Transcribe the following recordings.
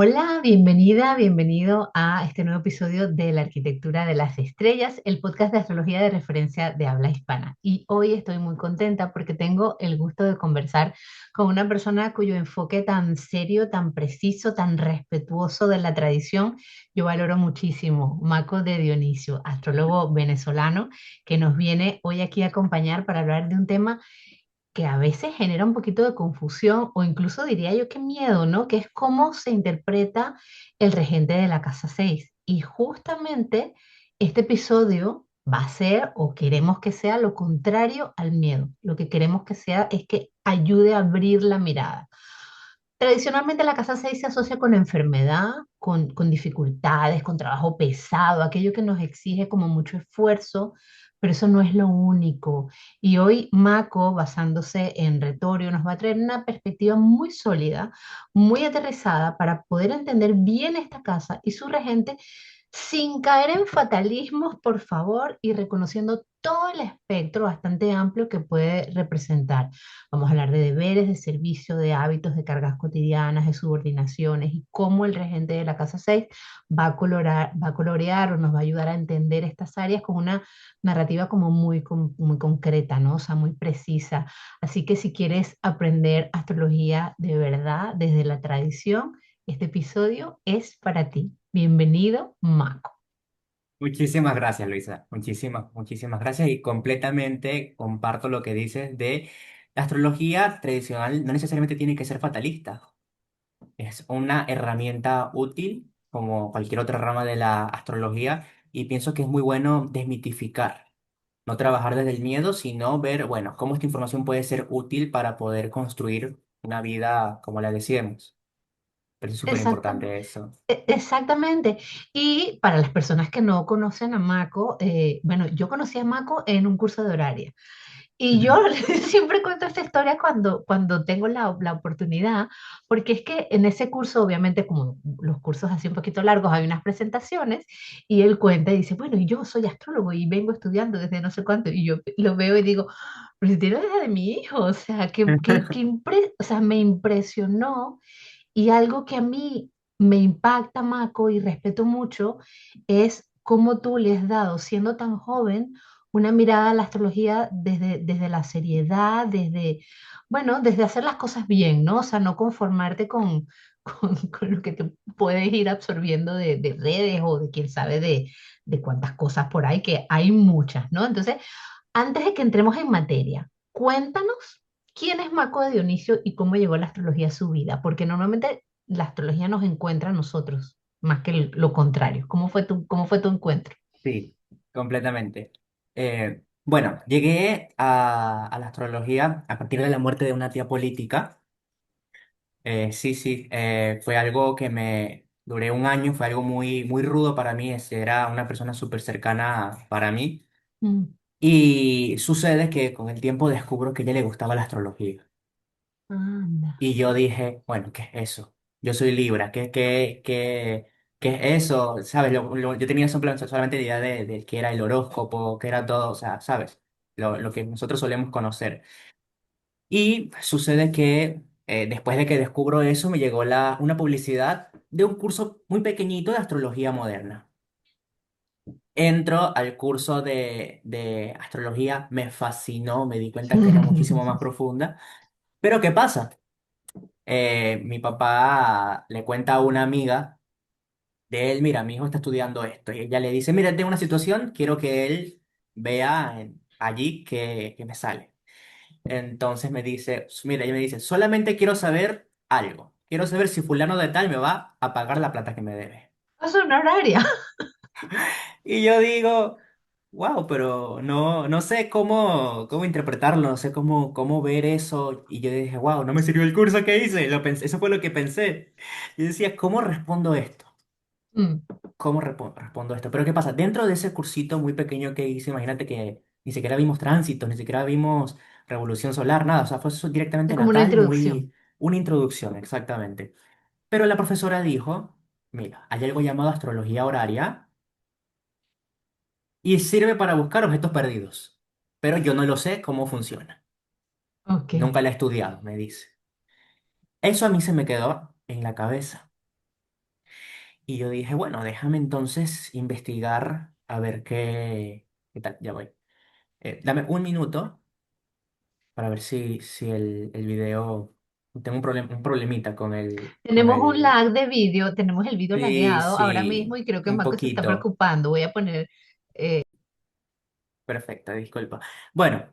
Hola, bienvenida, bienvenido a este nuevo episodio de la Arquitectura de las Estrellas, el podcast de astrología de referencia de habla hispana. Y hoy estoy muy contenta porque tengo el gusto de conversar con una persona cuyo enfoque tan serio, tan preciso, tan respetuoso de la tradición, yo valoro muchísimo. Maco de Dionisio, astrólogo venezolano, que nos viene hoy aquí a acompañar para hablar de un tema que a veces genera un poquito de confusión o incluso diría yo que miedo, ¿no? Que es cómo se interpreta el regente de la casa 6. Y justamente este episodio va a ser o queremos que sea lo contrario al miedo. Lo que queremos que sea es que ayude a abrir la mirada. Tradicionalmente la casa 6 se asocia con enfermedad, con dificultades, con trabajo pesado, aquello que nos exige como mucho esfuerzo, pero eso no es lo único. Y hoy Mako, basándose en Retorio, nos va a traer una perspectiva muy sólida, muy aterrizada para poder entender bien esta casa y su regente sin caer en fatalismos, por favor, y reconociendo todo el espectro bastante amplio que puede representar. Vamos a hablar de deberes, de servicio, de hábitos, de cargas cotidianas, de subordinaciones y cómo el regente de la casa 6 va a colorear o nos va a ayudar a entender estas áreas con una narrativa como muy concreta, ¿no? O sea, muy precisa. Así que si quieres aprender astrología de verdad desde la tradición, este episodio es para ti. Bienvenido, Maco. Muchísimas gracias, Luisa. Muchísimas gracias y completamente comparto lo que dices de la astrología tradicional. No necesariamente tiene que ser fatalista. Es una herramienta útil como cualquier otra rama de la astrología y pienso que es muy bueno desmitificar, no trabajar desde el miedo, sino ver, bueno, cómo esta información puede ser útil para poder construir una vida como la deseemos. Pero es súper Exactamente. importante eso. Exactamente. Y para las personas que no conocen a Mako, bueno, yo conocí a Mako en un curso de horaria. Y yo siempre cuento esta historia cuando tengo la oportunidad, porque es que en ese curso, obviamente, como los cursos así un poquito largos, hay unas presentaciones y él cuenta y dice, bueno, y yo soy astrólogo y vengo estudiando desde no sé cuánto. Y yo lo veo y digo, pero si tiene desde mi hijo, o sea, o sea, me impresionó y algo que a mí me impacta, Mako, y respeto mucho, es cómo tú le has dado, siendo tan joven, una mirada a la astrología desde la seriedad, bueno, desde hacer las cosas bien, ¿no? O sea, no conformarte con lo que te puedes ir absorbiendo de redes o de quién sabe de cuántas cosas por ahí, que hay muchas, ¿no? Entonces, antes de que entremos en materia, cuéntanos quién es Marco de Dionisio y cómo llegó la astrología a su vida, porque normalmente la astrología nos encuentra a nosotros, más que lo contrario. Cómo fue tu encuentro? Sí, completamente. Bueno, llegué a la astrología a partir de la muerte de una tía política. Sí, fue algo que me duré un año, fue algo muy rudo para mí. Era una persona súper cercana para mí. Mm, Y sucede que con el tiempo descubro que a ella le gustaba la astrología. anda. Y yo dije, bueno, ¿qué es eso? Yo soy Libra, ¿qué es eso? ¿Sabes? Yo tenía solamente la idea de qué era el horóscopo, qué era todo, o sea, ¿sabes? Lo que nosotros solemos conocer. Y sucede que después de que descubro eso, me llegó una publicidad de un curso muy pequeñito de astrología moderna. Entro al curso de astrología, me fascinó, me di cuenta que era muchísimo más profunda. Pero ¿qué pasa? Mi papá le cuenta a una amiga de él, mira, mi hijo está estudiando esto. Y ella le dice, mira, tengo una situación, quiero que él vea allí que me sale. Entonces me dice, mira, ella me dice, solamente quiero saber algo. Quiero saber si fulano de tal me va a pagar la plata que me debe. Es una horaria. Y yo digo, wow, pero no sé cómo interpretarlo, no sé cómo ver eso. Y yo dije, wow, no me sirvió el curso que hice. Eso fue lo que pensé. Y decía, ¿cómo respondo esto? Mm, ¿Cómo respondo esto? Pero ¿qué pasa? Dentro de ese cursito muy pequeño que hice, imagínate que ni siquiera vimos tránsito, ni siquiera vimos revolución solar, nada. O sea, fue eso es directamente como una natal, introducción. una introducción, exactamente. Pero la profesora dijo, mira, hay algo llamado astrología horaria y sirve para buscar objetos perdidos. Pero yo no lo sé cómo funciona. Ok. Nunca la he estudiado, me dice. Eso a mí se me quedó en la cabeza. Y yo dije, bueno, déjame entonces investigar a ver qué tal. Ya voy. Dame un minuto para ver si el video... Tengo un problemita con Tenemos un el... lag de vídeo, tenemos el vídeo Sí, lagueado ahora mismo sí, y creo que un Marco se está poquito. preocupando. Voy a poner, Perfecto, disculpa. Bueno,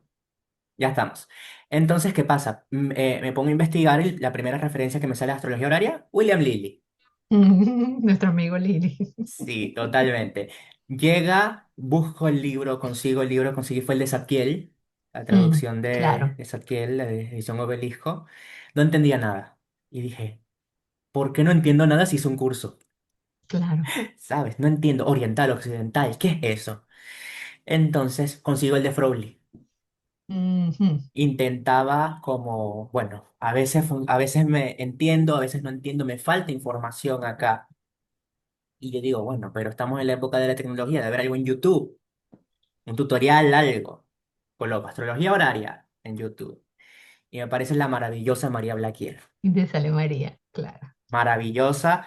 ya estamos. Entonces, ¿qué pasa? Me pongo a investigar y la primera referencia que me sale de astrología horaria, William Lilly. nuestro amigo Lili. Sí, totalmente. Llega, busco el libro, consigo el libro, conseguí fue el de Zadkiel, la traducción Claro, de Zadkiel, la de edición Obelisco. No entendía nada. Y dije, ¿por qué no entiendo nada si es un curso? claro. ¿Sabes? No entiendo. Oriental, occidental, ¿qué es eso? Entonces consigo el de Frowley. Ujú. Intentaba como, bueno, a veces me entiendo, a veces no entiendo, me falta información acá. Y yo digo, bueno, pero estamos en la época de la tecnología, de ver algo en YouTube, un tutorial, algo. Coloco astrología horaria en YouTube. Y me parece la maravillosa María Blaquier. Y te sale María, claro. Maravillosa.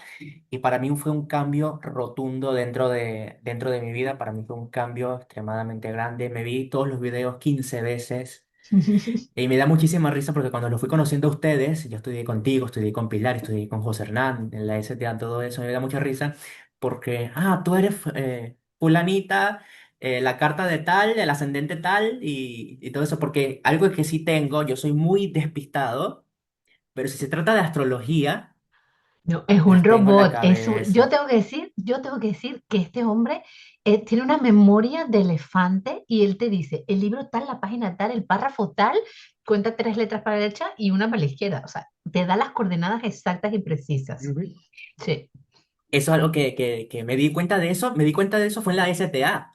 Y para mí fue un cambio rotundo dentro de mi vida. Para mí fue un cambio extremadamente grande. Me vi todos los videos 15 veces. Y me da muchísima risa porque cuando lo fui conociendo a ustedes, yo estudié contigo, estudié con Pilar, estudié con José Hernán, en la STA, todo eso, me da mucha risa porque, tú eres fulanita, la carta de tal, el ascendente tal y todo eso, porque algo que sí tengo, yo soy muy despistado, pero si se trata de astrología, No, es un las tengo en la robot. Yo cabeza. tengo que decir que este hombre tiene una memoria de elefante y él te dice, el libro tal, la página tal, el párrafo tal, cuenta 3 letras para la derecha y una para la izquierda. O sea, te da las coordenadas exactas y precisas. Ujú. Sí, Eso es algo que me di cuenta de eso, me di cuenta de eso fue en la STA.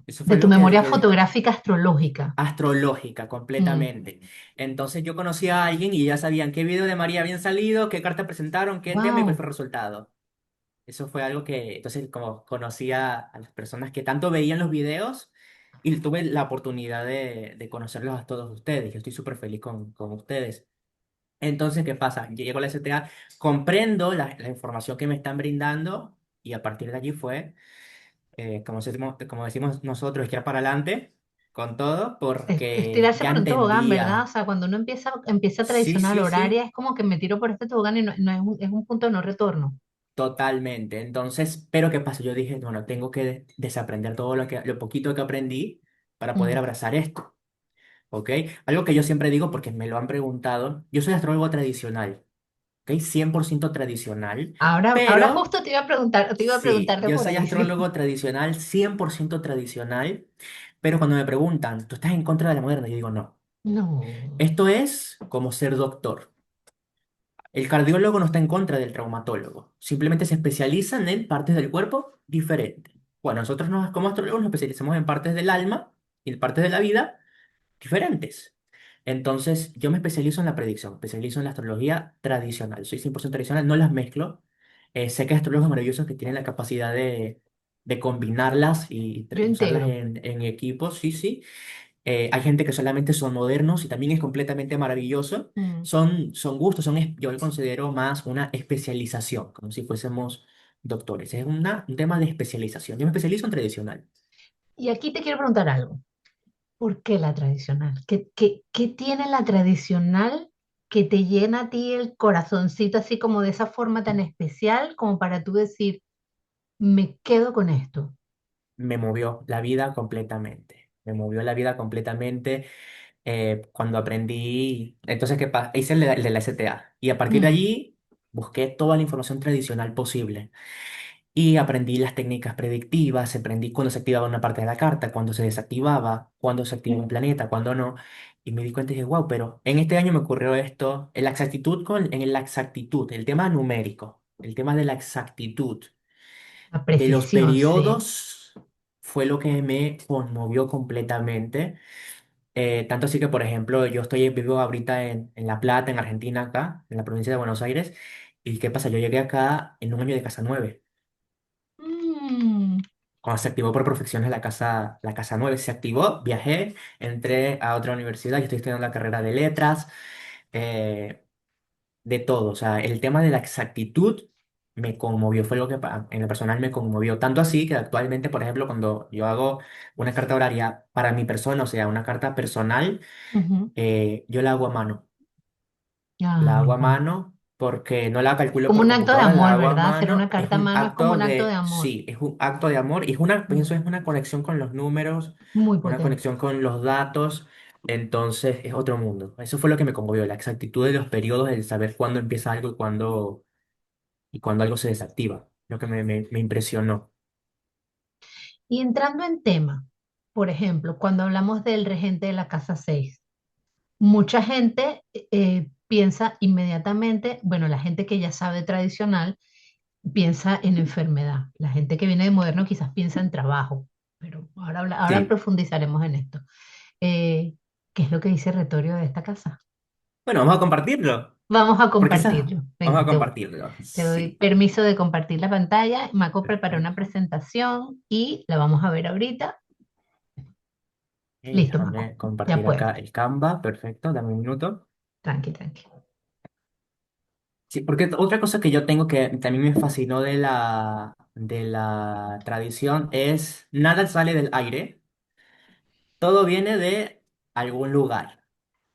Eso fue de tu algo memoria que fotográfica astrológica. astrológica Mm, completamente. Entonces yo conocí a alguien y ya sabían qué video de María habían salido, qué carta presentaron, qué tema y cuál wow. fue el resultado. Eso fue algo que, entonces como conocí a las personas que tanto veían los videos y tuve la oportunidad de conocerlos a todos ustedes. Yo estoy súper feliz con ustedes. Entonces, ¿qué pasa? Llego a la STA, comprendo la información que me están brindando y a partir de allí fue como decimos nosotros, echar para adelante con todo, Es porque tirarse ya por un tobogán, ¿verdad? O entendía. sea, cuando uno empieza Sí, tradicional sí, horaria, sí, es como que me tiro por este tobogán y no es un punto de no retorno. totalmente. Entonces, pero ¿qué pasa? Yo dije, bueno, tengo que desaprender todo lo poquito que aprendí para poder Mm. abrazar esto, ¿ok? Algo que yo siempre digo porque me lo han preguntado, yo soy astrólogo tradicional, ¿ok? 100% tradicional, Ahora pero justo te iba a preguntar sí, de yo por soy ahí, sí. astrólogo tradicional, 100% tradicional, pero cuando me preguntan, ¿tú estás en contra de la moderna? Yo digo, no. No, Esto es como ser doctor. El cardiólogo no está en contra del traumatólogo, simplemente se especializan en partes del cuerpo diferentes. Bueno, nosotros como astrólogos nos especializamos en partes del alma y en partes de la vida diferentes. Entonces, yo me especializo en la predicción, especializo en la astrología tradicional. Soy 100% tradicional, no las mezclo. Sé que hay astrólogos maravillosos que tienen la capacidad de combinarlas y yo usarlas integro. en equipos, sí, sí. Hay gente que solamente son modernos y también es completamente maravilloso. Mm. Son gustos, yo lo considero más una especialización, como si fuésemos doctores. Es un tema de especialización. Yo me especializo en tradicional. Y aquí te quiero preguntar algo. ¿Por qué la tradicional? ¿Qué tiene la tradicional que te llena a ti el corazoncito así como de esa forma tan especial como para tú decir, me quedo con esto? Me movió la vida completamente. Me movió la vida completamente cuando aprendí. Entonces, ¿qué pasa? Hice el de la STA y a partir de Mm. allí busqué toda la información tradicional posible. Y aprendí las técnicas predictivas, aprendí cuándo se activaba una parte de la carta, cuándo se desactivaba, cuándo se activaba un planeta, cuándo no. Y me di cuenta y dije, wow, pero en este año me ocurrió esto, en la exactitud, el tema numérico, el tema de la exactitud La de los precisión, sí. periodos fue lo que me conmovió completamente. Tanto así que, por ejemplo, vivo ahorita en La Plata, en Argentina, acá, en la provincia de Buenos Aires. ¿Y qué pasa? Yo llegué acá en un año de casa 9 Mm, cuando se activó por profecciones la casa 9 se activó, viajé, entré a otra universidad, yo estoy estudiando la carrera de letras, eh, de todo. O sea, el tema de la exactitud me conmovió, fue lo que en lo personal me conmovió. Tanto así que actualmente, por ejemplo, cuando yo hago una carta horaria para mi persona, o sea, una carta personal, Ujú. yo la hago a mano. La hago a Ay, mano porque no la calculo como por un acto de computadora, la amor, hago a ¿verdad? Hacer mano. una Es carta a un mano es como acto un acto de de, amor. sí, es un acto de amor y es una, pienso, Mm, es una conexión con los números, muy una potente. conexión con los datos. Entonces es otro mundo. Eso fue lo que me conmovió, la exactitud de los periodos, el saber cuándo empieza algo y cuándo algo se desactiva. Lo que me impresionó. Y entrando en tema, por ejemplo, cuando hablamos del regente de la casa 6, mucha gente piensa inmediatamente, bueno, la gente que ya sabe tradicional piensa en enfermedad. La gente que viene de moderno quizás piensa en trabajo, pero ahora Sí. profundizaremos en esto. Eh, ¿Qué es lo que dice el retorio de esta casa? Bueno, vamos a compartirlo. Vamos a Porque esa, compartirlo. vamos Venga, a compartirlo. te doy Sí. permiso de compartir la pantalla. Maco preparó una Perfecto. presentación y la vamos a ver ahorita. Listo, Maco. Déjame Ya compartir puedes. acá el Canva. Perfecto, dame un minuto. Tranqui, tranqui. Sí, porque otra cosa que yo tengo que también me fascinó de la tradición es nada sale del aire, todo viene de algún lugar.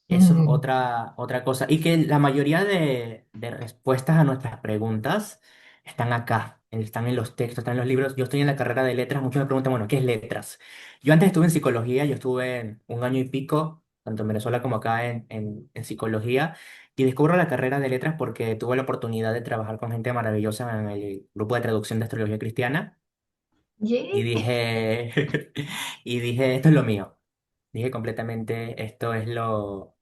Eso es Mm. otra cosa. Y que la mayoría de respuestas a nuestras preguntas están acá, están en los textos, están en los libros. Yo estoy en la carrera de letras, muchos me preguntan, bueno, ¿qué es letras? Yo antes estuve en psicología, yo estuve en un año y pico, tanto en Venezuela como acá en psicología, y descubro la carrera de letras porque tuve la oportunidad de trabajar con gente maravillosa en el grupo de traducción de astrología cristiana, y Yay. y dije, esto es lo mío. Dije completamente, esto es lo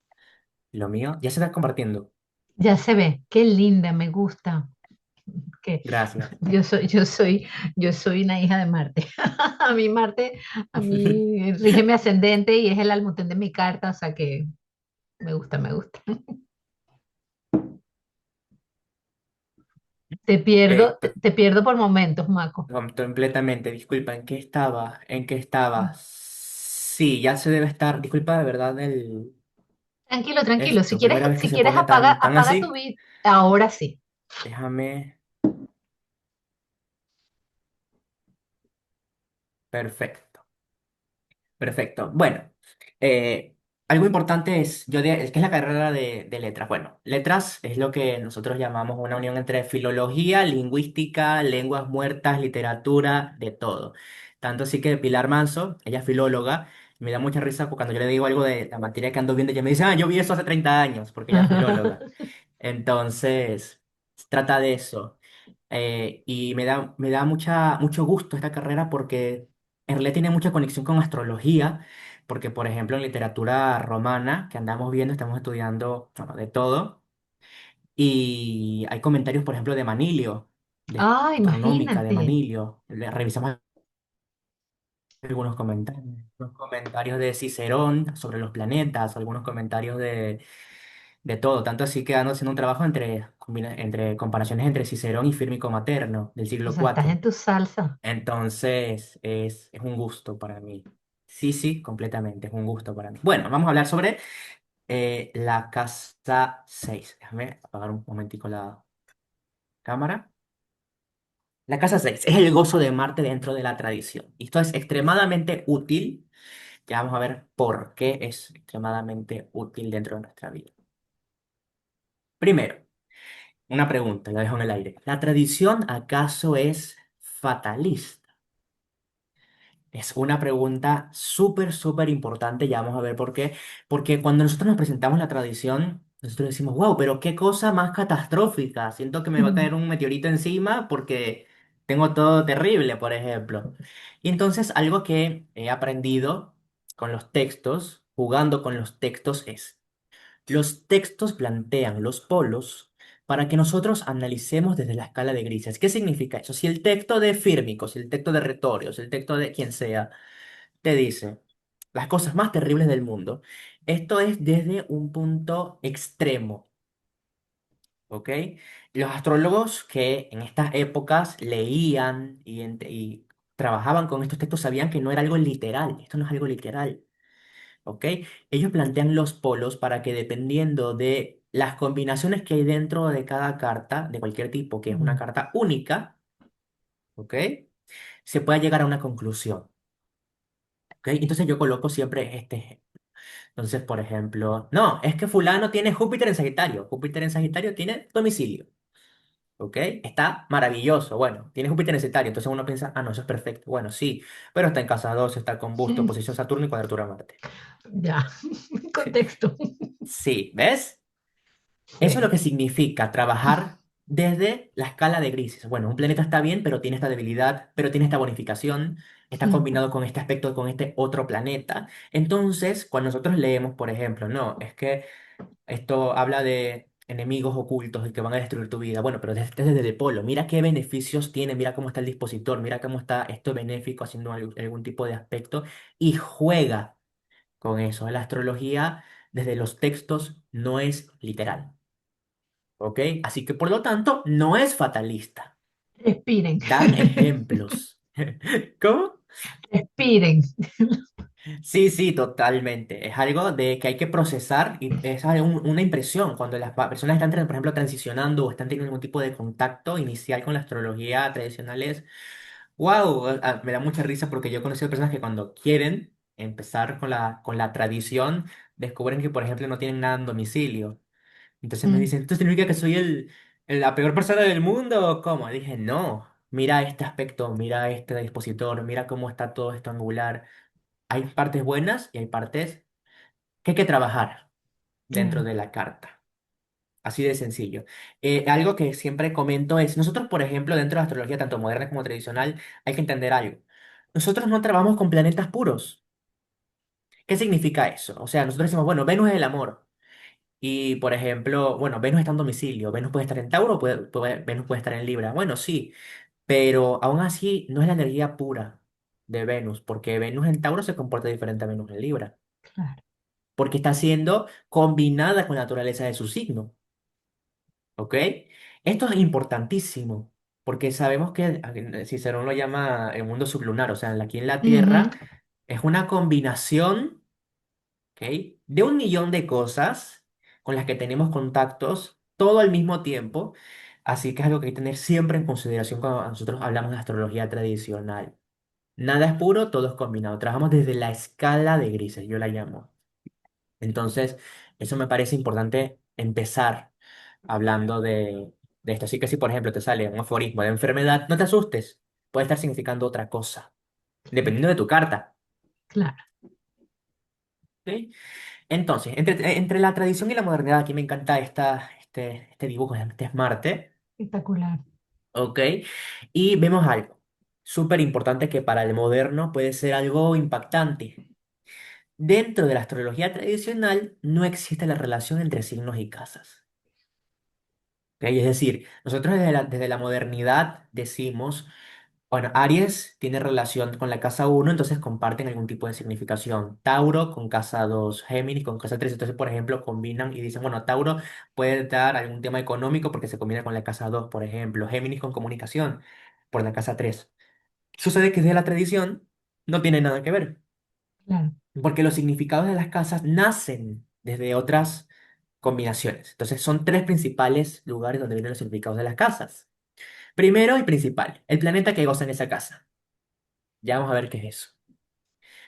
mío. Ya se está compartiendo. Ya se ve. Qué linda, me gusta. Que Gracias. yo soy una hija de Marte. A mí Marte, a mí rige mi ascendente y es el almutén de mi carta, o sea que me gusta, me gusta. Te pierdo, Ok, te pierdo por momentos, Maco. completamente. Disculpa, ¿en qué estaba? ¿En qué estaba? Sí, ya se debe estar. Disculpa, de verdad, Tranquilo, tranquilo. Si esto. quieres, Primera vez que si se quieres pone apaga, tan apaga tu así. video. Ahora sí. Déjame. Perfecto. Perfecto. Bueno, eh, algo importante es, es que es la carrera de letras. Bueno, letras es lo que nosotros llamamos una unión entre filología, lingüística, lenguas muertas, literatura, de todo. Tanto así que Pilar Manso, ella es filóloga, me da mucha risa cuando yo le digo algo de la materia que ando viendo, ella me dice, ah, yo vi eso hace 30 años, porque ella es filóloga. Entonces, se trata de eso. Y me da mucho gusto esta carrera porque en realidad tiene mucha conexión con astrología, porque por ejemplo en literatura romana que andamos viendo, estamos estudiando bueno, de todo, y hay comentarios, por ejemplo, de Manilio, de Ah, astronómica de imagínate. Manilio. Revisamos algunos comentarios de Cicerón sobre los planetas, algunos comentarios de todo, tanto así que ando haciendo un trabajo entre comparaciones entre Cicerón y Fírmico Materno del O siglo sea, estás en IV. tu salsa. Entonces, es un gusto para mí. Sí, sí, completamente, es un gusto para mí. Bueno, vamos a hablar sobre la casa 6. Déjame apagar un momentico la cámara. La casa 6 es el gozo de Marte dentro de la tradición. Esto es extremadamente útil. Ya vamos a ver por qué es extremadamente útil dentro de nuestra vida. Primero, una pregunta, la dejo en el aire. ¿La tradición acaso es fatalista? Es una pregunta súper, súper importante, ya vamos a ver por qué. Porque cuando nosotros nos presentamos la tradición, nosotros decimos, wow, pero qué cosa más catastrófica. Siento que me va a caer un meteorito encima porque tengo todo terrible, por ejemplo. Y entonces algo que he aprendido con los textos, jugando con los textos, es, los textos plantean los polos para que nosotros analicemos desde la escala de grises. ¿Qué significa eso? Si el texto de Fírmico, si el texto de Retorios, si el texto de quien sea, te dice las cosas más terribles del mundo, esto es desde un punto extremo, ¿ok? Los astrólogos que en estas épocas leían y trabajaban con estos textos sabían que no era algo literal, esto no es algo literal. ¿Ok? Ellos plantean los polos para que dependiendo de las combinaciones que hay dentro de cada carta, de cualquier tipo, que es una Mm. carta única, ¿ok? Se puede llegar a una conclusión, ¿ok? Entonces yo coloco siempre este. Entonces, por ejemplo, no, es que fulano tiene Júpiter en Sagitario. Júpiter en Sagitario tiene domicilio. ¿Ok? Está maravilloso. Bueno, tiene Júpiter en Sagitario. Entonces uno piensa, ah, no, eso es perfecto. Bueno, sí, pero está en casa 2, está combusto, posición Saturno y cuadratura Marte. Ya, contexto. Sí, ¿ves? Eso es lo Sí. que significa trabajar desde la escala de grises. Bueno, un planeta está bien, pero tiene esta debilidad, pero tiene esta bonificación, está combinado con este aspecto, con este otro planeta. Entonces, cuando nosotros leemos, por ejemplo, no, es que esto habla de enemigos ocultos y que van a destruir tu vida. Bueno, pero desde el polo, mira qué beneficios tiene, mira cómo está el dispositor, mira cómo está esto benéfico haciendo algún tipo de aspecto y juega con eso. La astrología desde los textos no es literal, ¿ok? Así que por lo tanto no es fatalista. Respiren, Dan ejemplos. ¿Cómo? respiren. Sí, sí, totalmente. Es algo de que hay que procesar y es una impresión cuando las personas están, por ejemplo, transicionando o están teniendo algún tipo de contacto inicial con la astrología tradicional es, wow, me da mucha risa porque yo he conocido personas que cuando quieren empezar con la tradición descubren que, por ejemplo, no tienen nada en domicilio. Entonces me Mm, dicen, ¿esto significa que soy la peor persona del mundo? ¿O cómo? Dije, no, mira este aspecto, mira este dispositor, mira cómo está todo esto angular. Hay partes buenas y hay partes que hay que trabajar dentro claro. de la carta. Así de sencillo. Algo que siempre comento es, nosotros, por ejemplo, dentro de la astrología, tanto moderna como tradicional, hay que entender algo. Nosotros no trabajamos con planetas puros. ¿Qué significa eso? O sea, nosotros decimos, bueno, Venus es el amor. Y, por ejemplo, bueno, Venus está en domicilio. Venus puede estar en Tauro, Venus puede estar en Libra. Bueno, sí, pero aún así no es la energía pura de Venus, porque Venus en Tauro se comporta diferente a Venus en Libra. Claro. Porque está siendo combinada con la naturaleza de su signo, ¿ok? Esto es importantísimo, porque sabemos que Cicerón lo llama el mundo sublunar, o sea, aquí en la Ujú, Tierra es una combinación, ¿ok? De un millón de cosas con las que tenemos contactos todo al mismo tiempo, así que es algo que hay que tener siempre en consideración cuando nosotros hablamos de astrología tradicional. Nada es puro, todo es combinado. Trabajamos desde la escala de grises, yo la llamo. Entonces, eso me parece importante empezar hablando de esto. Así que si, por ejemplo, te sale un aforismo de enfermedad, no te asustes. Puede estar significando otra cosa, dependiendo de tu carta. claro. ¿Ok? Entonces, entre la tradición y la modernidad, aquí me encanta este dibujo, este es Marte. Espectacular. ¿Ok? Y vemos algo súper importante que para el moderno puede ser algo impactante. Dentro de la astrología tradicional no existe la relación entre signos y casas. ¿Ok? Es decir, nosotros desde la modernidad decimos, bueno, Aries tiene relación con la casa uno, entonces comparten algún tipo de significación. Tauro con casa 2, Géminis con casa 3. Entonces, por ejemplo, combinan y dicen, bueno, Tauro puede dar algún tema económico porque se combina con la casa 2, por ejemplo. Géminis con comunicación por la casa 3. Sucede que desde la tradición no tiene nada que ver, Claro. porque los significados de las casas nacen desde otras combinaciones. Entonces, son tres principales lugares donde vienen los significados de las casas. Primero y principal, el planeta que goza en esa casa. Ya vamos a ver qué es eso.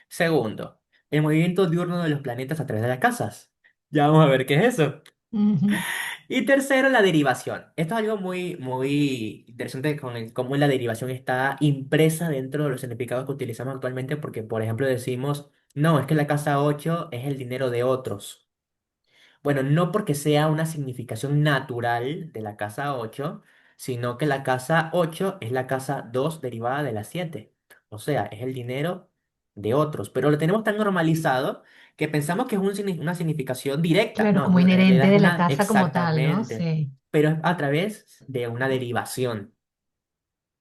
Segundo, el movimiento diurno de los planetas a través de las casas. Ya vamos a ver qué es eso. Ujú, Y tercero, la derivación. Esto es algo muy, muy interesante con cómo la derivación está impresa dentro de los significados que utilizamos actualmente, porque, por ejemplo, decimos, no, es que la casa 8 es el dinero de otros. Bueno, no porque sea una significación natural de la casa 8, sino que la casa 8 es la casa 2 derivada de la 7. O sea, es el dinero de otros. Pero lo tenemos tan normalizado que pensamos que es una significación directa. claro, No, como en inherente realidad es de la una casa como tal, ¿no? exactamente. Sí. Pero es a través de una derivación.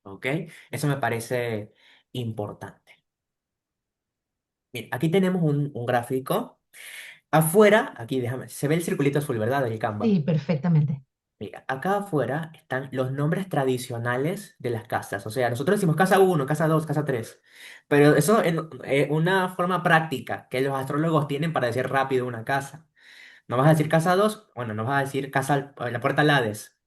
¿Ok? Eso me parece importante. Bien, aquí tenemos un gráfico. Afuera, aquí déjame, se ve el circulito azul, ¿verdad? Del Canva. Sí, perfectamente. Mira, acá afuera están los nombres tradicionales de las casas. O sea, nosotros decimos casa uno, casa 2, casa 3. Pero eso es una forma práctica que los astrólogos tienen para decir rápido una casa. No vas a decir casa 2, bueno, no vas a decir casa, la puerta al Hades.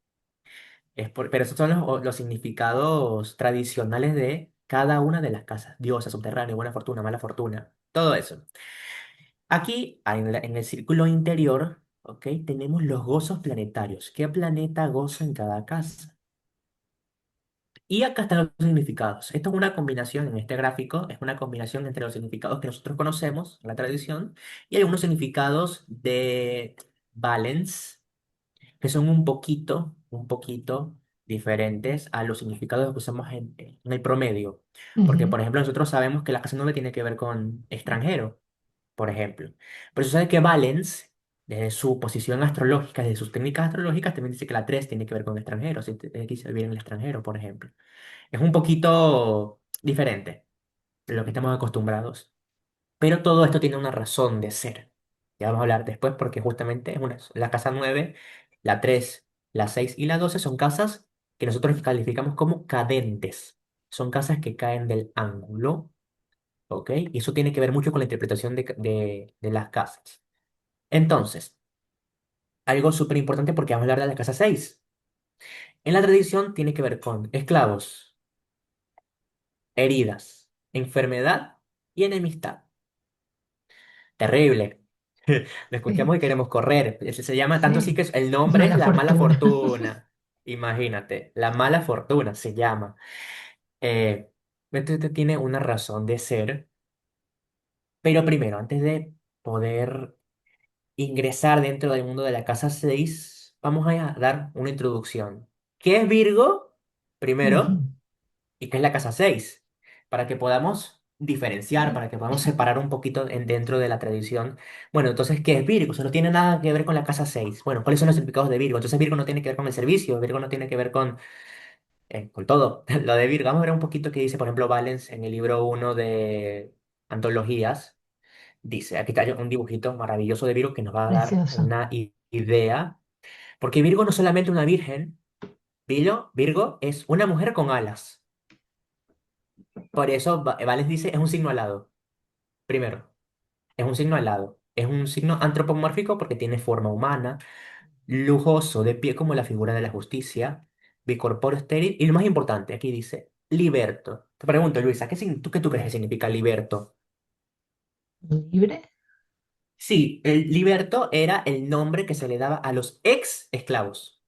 Pero esos son los significados tradicionales de cada una de las casas. Diosa, subterráneo, buena fortuna, mala fortuna, todo eso. Aquí, en el círculo interior, ¿ok? Tenemos los gozos planetarios. ¿Qué planeta goza en cada casa? Y acá están los significados. Esto es una combinación, en este gráfico, es una combinación entre los significados que nosotros conocemos, la tradición, y algunos significados de Valence, que son un poquito diferentes a los significados que usamos en el promedio. Porque, Ujú. por ejemplo, nosotros sabemos que la casa 9 tiene que ver con extranjero, por ejemplo. Pero se sabe que Valence, desde su posición astrológica, desde sus técnicas astrológicas, también dice que la 3 tiene que ver con extranjeros, si tiene que servir en el extranjero, por ejemplo. Es un poquito diferente de lo que estamos acostumbrados. Pero todo esto tiene una razón de ser. Ya vamos a hablar después porque justamente la casa 9, la 3, la 6 y la 12 son casas que nosotros calificamos como cadentes. Son casas que caen del ángulo, ¿ok? Y eso tiene que ver mucho con la interpretación de las casas. Entonces, algo súper importante porque vamos a hablar de la casa 6. En la tradición tiene que ver con esclavos, heridas, enfermedad y enemistad. Terrible. Lo escuchamos Sí, y queremos correr. Ese se llama tanto así sí. que el nombre es Mala la mala fortuna. fortuna. Imagínate, la mala fortuna se llama. Esto tiene una razón de ser, pero primero, antes de poder ingresar dentro del mundo de la casa 6, vamos a dar una introducción. ¿Qué es Virgo? Ujú. Primero. ¿Y qué es la casa 6? Para que podamos diferenciar, para que podamos separar un poquito dentro de la tradición. Bueno, entonces, ¿qué es Virgo? Eso no tiene nada que ver con la casa 6. Bueno, ¿cuáles son los significados de Virgo? Entonces, Virgo no tiene que ver con el servicio, Virgo no tiene que ver con todo. Lo de Virgo, vamos a ver un poquito qué dice, por ejemplo, Valens en el libro 1 de Antologías. Dice, aquí está un dibujito maravilloso de Virgo que nos va a dar Precioso. una idea. Porque Virgo no es solamente una virgen, Virgo es una mujer con alas. Por eso Valens dice, es un signo alado. Primero, es un signo alado. Es un signo antropomórfico porque tiene forma humana, lujoso, de pie como la figura de la justicia, bicorpóreo estéril y lo más importante, aquí dice, liberto. Te pregunto, Luisa, ¿qué tú crees que significa liberto? ¿Libre? Sí, el liberto era el nombre que se le daba a los ex esclavos.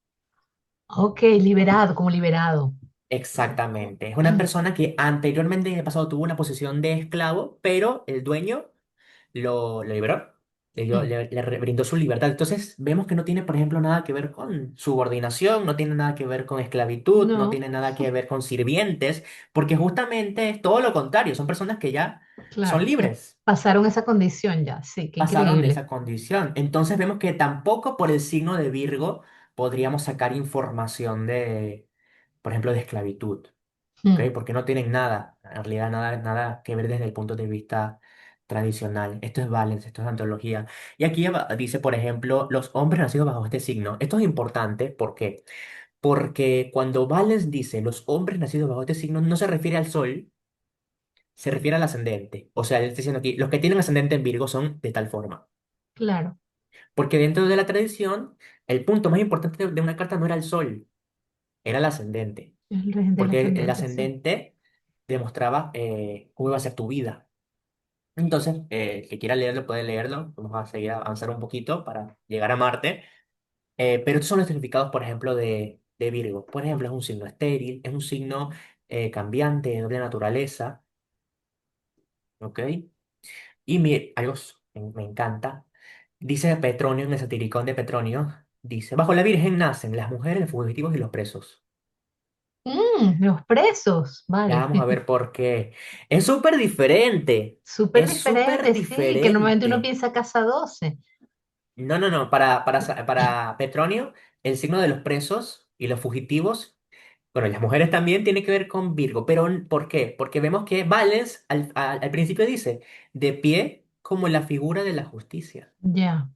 Ok, liberado, como liberado. Exactamente. Es una persona que anteriormente en el pasado tuvo una posición de esclavo, pero el dueño lo liberó, Mm. le brindó su libertad. Entonces vemos que no tiene, por ejemplo, nada que ver con subordinación, no tiene nada que ver con esclavitud, no No, tiene nada que ver con sirvientes, porque justamente es todo lo contrario, son personas que ya son claro, que libres, pasaron esa condición ya. Sí, qué pasaron de increíble. esa condición. Entonces vemos que tampoco por el signo de Virgo podríamos sacar información de, por ejemplo, de esclavitud. ¿Ok? Mm. Porque no tienen nada, en realidad nada que ver desde el punto de vista tradicional. Esto es Valens, esto es antología. Y aquí dice, por ejemplo, los hombres nacidos bajo este signo. Esto es importante, ¿por qué? Porque cuando Valens dice los hombres nacidos bajo este signo, no se refiere al sol, se refiere al ascendente. O sea, él está diciendo aquí, los que tienen ascendente en Virgo son de tal forma. Claro, Porque dentro de la tradición, el punto más importante de una carta no era el sol, era el ascendente. es el régimen del Porque el ascendente, sí. ascendente demostraba cómo iba a ser tu vida. Entonces, el que quiera leerlo puede leerlo. Vamos a seguir a avanzar un poquito para llegar a Marte. Pero estos son los significados, por ejemplo, de Virgo. Por ejemplo, es un signo estéril, es un signo cambiante, de doble naturaleza. ¿Ok? Y algo me encanta. Dice Petronio en el Satiricón de Petronio. Dice, bajo la Virgen nacen las mujeres, los fugitivos y los presos. Los presos, Ya vale. vamos a ver por qué. Es súper diferente. Súper Es súper diferente, sí, que normalmente uno diferente. piensa casa 12. No, no, no. Para Petronio, el signo de los presos y los fugitivos, bueno, y las mujeres también tiene que ver con Virgo. Pero ¿por qué? Porque vemos que Valens al principio dice, de pie como la figura de la justicia. Ya,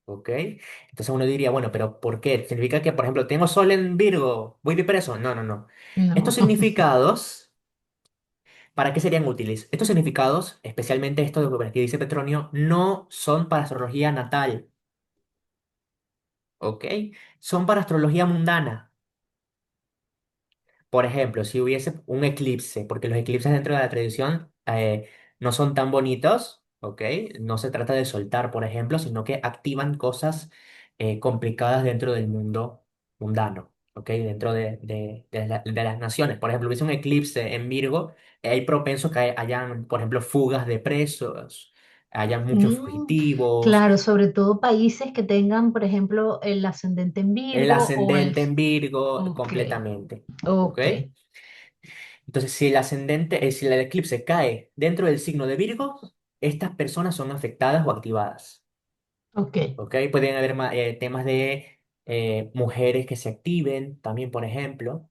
¿Ok? Entonces uno diría, bueno, pero ¿por qué? ¿Significa que, por ejemplo, tengo sol en Virgo, voy de preso? No, no, no. no. Estos significados ¿Para qué serían útiles? Estos significados, especialmente esto de que dice Petronio, no son para astrología natal, ¿ok? Son para astrología mundana. Por ejemplo, si hubiese un eclipse, porque los eclipses dentro de la tradición no son tan bonitos, ¿ok? No se trata de soltar, por ejemplo, sino que activan cosas complicadas dentro del mundo mundano, ¿ok? Dentro de las naciones. Por ejemplo, hubiese un eclipse en Virgo, hay propenso que hayan, por ejemplo, fugas de presos, hayan muchos Mm, fugitivos, claro, sobre todo países que tengan, por ejemplo, el ascendente en el Virgo o el... ascendente en Virgo Ok, completamente, ¿ok? ok, Entonces, si el ascendente, si el eclipse cae dentro del signo de Virgo, estas personas son afectadas o activadas. ok, ¿Ok? Pueden haber temas de mujeres que se activen, también, por ejemplo.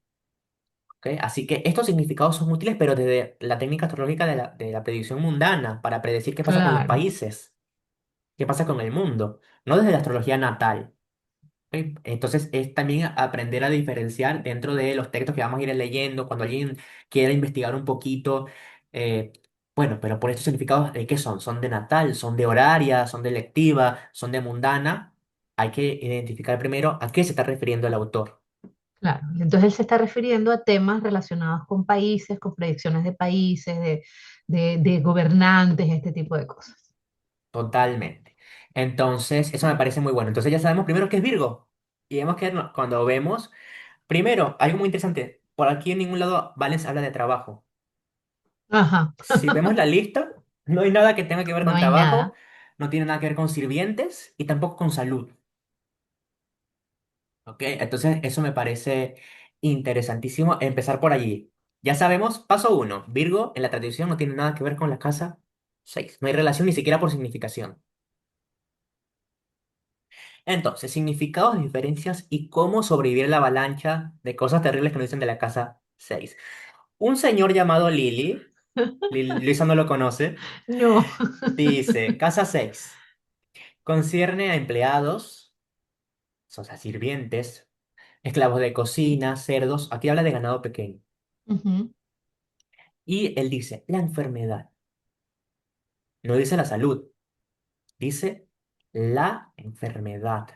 ¿Ok? Así que estos significados son útiles, pero desde la técnica astrológica de la predicción mundana, para predecir qué pasa con los claro, países, qué pasa con el mundo, no desde la astrología natal. Entonces es también aprender a diferenciar dentro de los textos que vamos a ir leyendo, cuando alguien quiera investigar un poquito, eh, bueno, pero por estos significados, ¿qué son? ¿Son de natal? ¿Son de horaria? ¿Son de lectiva? ¿Son de mundana? Hay que identificar primero a qué se está refiriendo el autor. claro. Entonces él se está refiriendo a temas relacionados con países, con predicciones de países, de gobernantes, este tipo de cosas. Totalmente. Entonces, eso me parece muy bueno. Entonces ya sabemos primero qué es Virgo. Y vemos que cuando vemos, primero, algo muy interesante, por aquí en ningún lado Valens habla de trabajo. Ajá, Si vemos la lista, no hay nada que tenga que ver no con hay trabajo, nada. no tiene nada que ver con sirvientes y tampoco con salud. ¿Ok? Entonces, eso me parece interesantísimo empezar por allí. Ya sabemos, paso uno, Virgo en la tradición no tiene nada que ver con la casa 6. No hay relación ni siquiera por significación. Entonces, significados, diferencias y cómo sobrevivir a la avalancha de cosas terribles que nos dicen de la casa 6. Un señor llamado Lily, Luisa no lo conoce, No. dice, casa 6. Concierne a empleados, o sea, sirvientes, esclavos de cocina, cerdos. Aquí habla de ganado pequeño. Ujú. Y él dice, la enfermedad. No dice la salud, dice la enfermedad.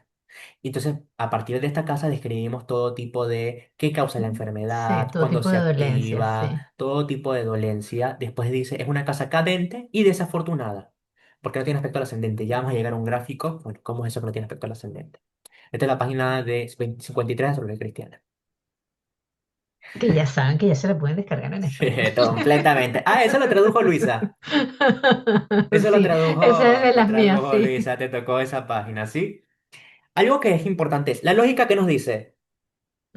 Y entonces, a partir de esta casa describimos todo tipo de qué causa la Sí, enfermedad, todo cuándo tipo se de dolencias, activa, sí. todo tipo de dolencia. Después dice, es una casa cadente y desafortunada, porque no tiene aspecto al ascendente. Ya vamos a llegar a un gráfico. Bueno, ¿cómo es eso que no tiene aspecto al ascendente? Esta es la página de 53 de Astrología Cristiana. Que ya saben que ya se la pueden descargar en español. Completamente. Ah, eso lo tradujo Luisa. Eso Sí, esa es de lo las mías, tradujo sí. Luisa, te tocó esa página, ¿sí? Algo que es importante es la lógica que nos dice.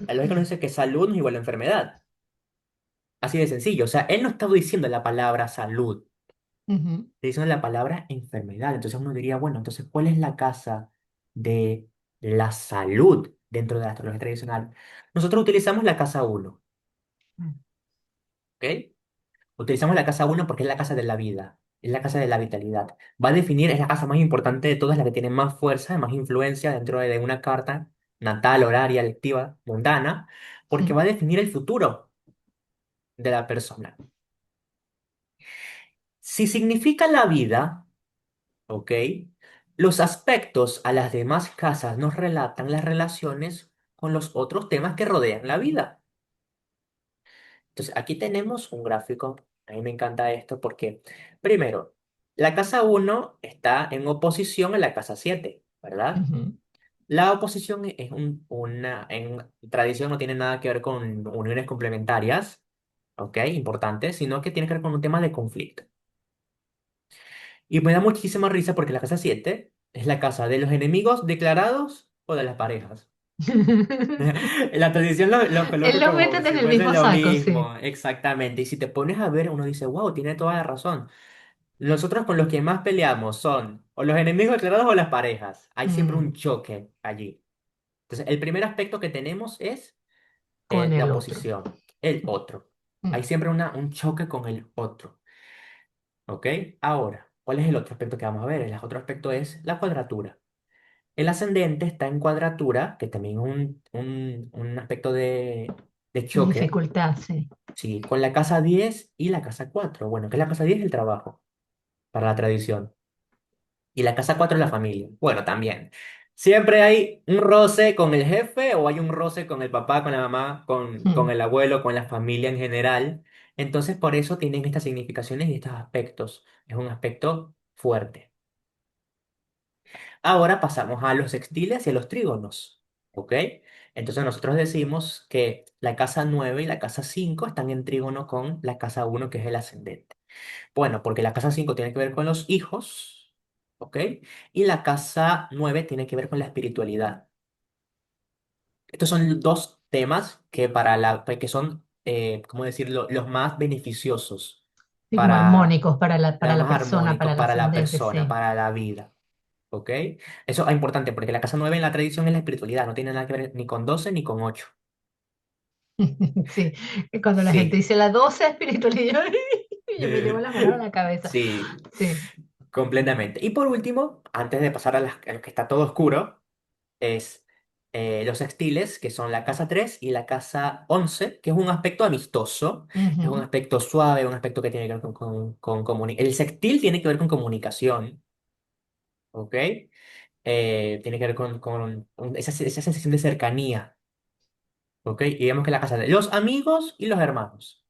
La lógica nos dice que salud no es igual a enfermedad. Así de sencillo. O sea, él no está diciendo la palabra salud, Ujú, está diciendo la palabra enfermedad. Entonces uno diría, bueno, entonces, ¿cuál es la casa de la salud dentro de la astrología tradicional? Nosotros utilizamos la casa uno, ¿ok? Utilizamos la casa uno porque es la casa de la vida, es la casa de la vitalidad. Va a definir, es la casa más importante de todas, la que tiene más fuerza, más influencia dentro de una carta natal, horaria, lectiva, mundana, porque ujú. va a definir el futuro de la persona. Si significa la vida, ¿ok? Los aspectos a las demás casas nos relatan las relaciones con los otros temas que rodean la vida. Entonces, aquí tenemos un gráfico. A mí me encanta esto porque, primero, la casa uno está en oposición a la casa 7, ¿verdad? Ujú. La oposición es en tradición no tiene nada que ver con uniones complementarias, ¿ok? Importante, sino que tiene que ver con un tema de conflicto. Y me da muchísima risa porque la casa 7 es la casa de los enemigos declarados o de las parejas. La tradición lo Él coloca lo como meten en si el fuese mismo lo saco, sí. mismo, exactamente. Y si te pones a ver, uno dice, wow, tiene toda la razón. Nosotros con los que más peleamos son o los enemigos declarados o las parejas. Hay siempre Mm, un choque allí. Entonces, el primer aspecto que tenemos es con la el otro. oposición, el otro. Hay Mm, siempre un choque con el otro. ¿Ok? Ahora, ¿cuál es el otro aspecto que vamos a ver? El otro aspecto es la cuadratura. El ascendente está en cuadratura, que también es un aspecto de choque. dificultad, sí. Sí, con la casa 10 y la casa 4. Bueno, ¿qué es la casa 10? El trabajo, para la tradición. Y la casa 4 es la familia. Bueno, también. Siempre hay un roce con el jefe o hay un roce con el papá, con la mamá, con Mm, el abuelo, con la familia en general. Entonces, por eso tienen estas significaciones y estos aspectos. Es un aspecto fuerte. Ahora pasamos a los sextiles y a los trígonos. ¿Ok? Entonces nosotros decimos que la casa 9 y la casa 5 están en trígono con la casa uno, que es el ascendente. Bueno, porque la casa 5 tiene que ver con los hijos, ¿ok? Y la casa 9 tiene que ver con la espiritualidad. Estos son dos temas que que son, ¿cómo decirlo?, los más beneficiosos sí, como armónicos para los la más persona, armónicos para el para la ascendente, persona, sí. para la vida, ¿ok? Eso es importante porque la casa 9 en la tradición es la espiritualidad, no tiene nada que ver ni con 12 ni con 8. Sí, y cuando la gente Sí, dice la 12 espiritualidad, yo me llevo las manos a la cabeza. sí, Sí. completamente. Y por último, antes de pasar a lo que está todo oscuro, es los sextiles, que son la casa 3 y la casa 11, que es un aspecto amistoso, es un Ujú. aspecto suave, un aspecto que tiene que ver El sextil tiene que ver con comunicación, ¿ok? Tiene que ver con esa sensación de cercanía, ¿ok? Y vemos que la casa de los amigos y los hermanos.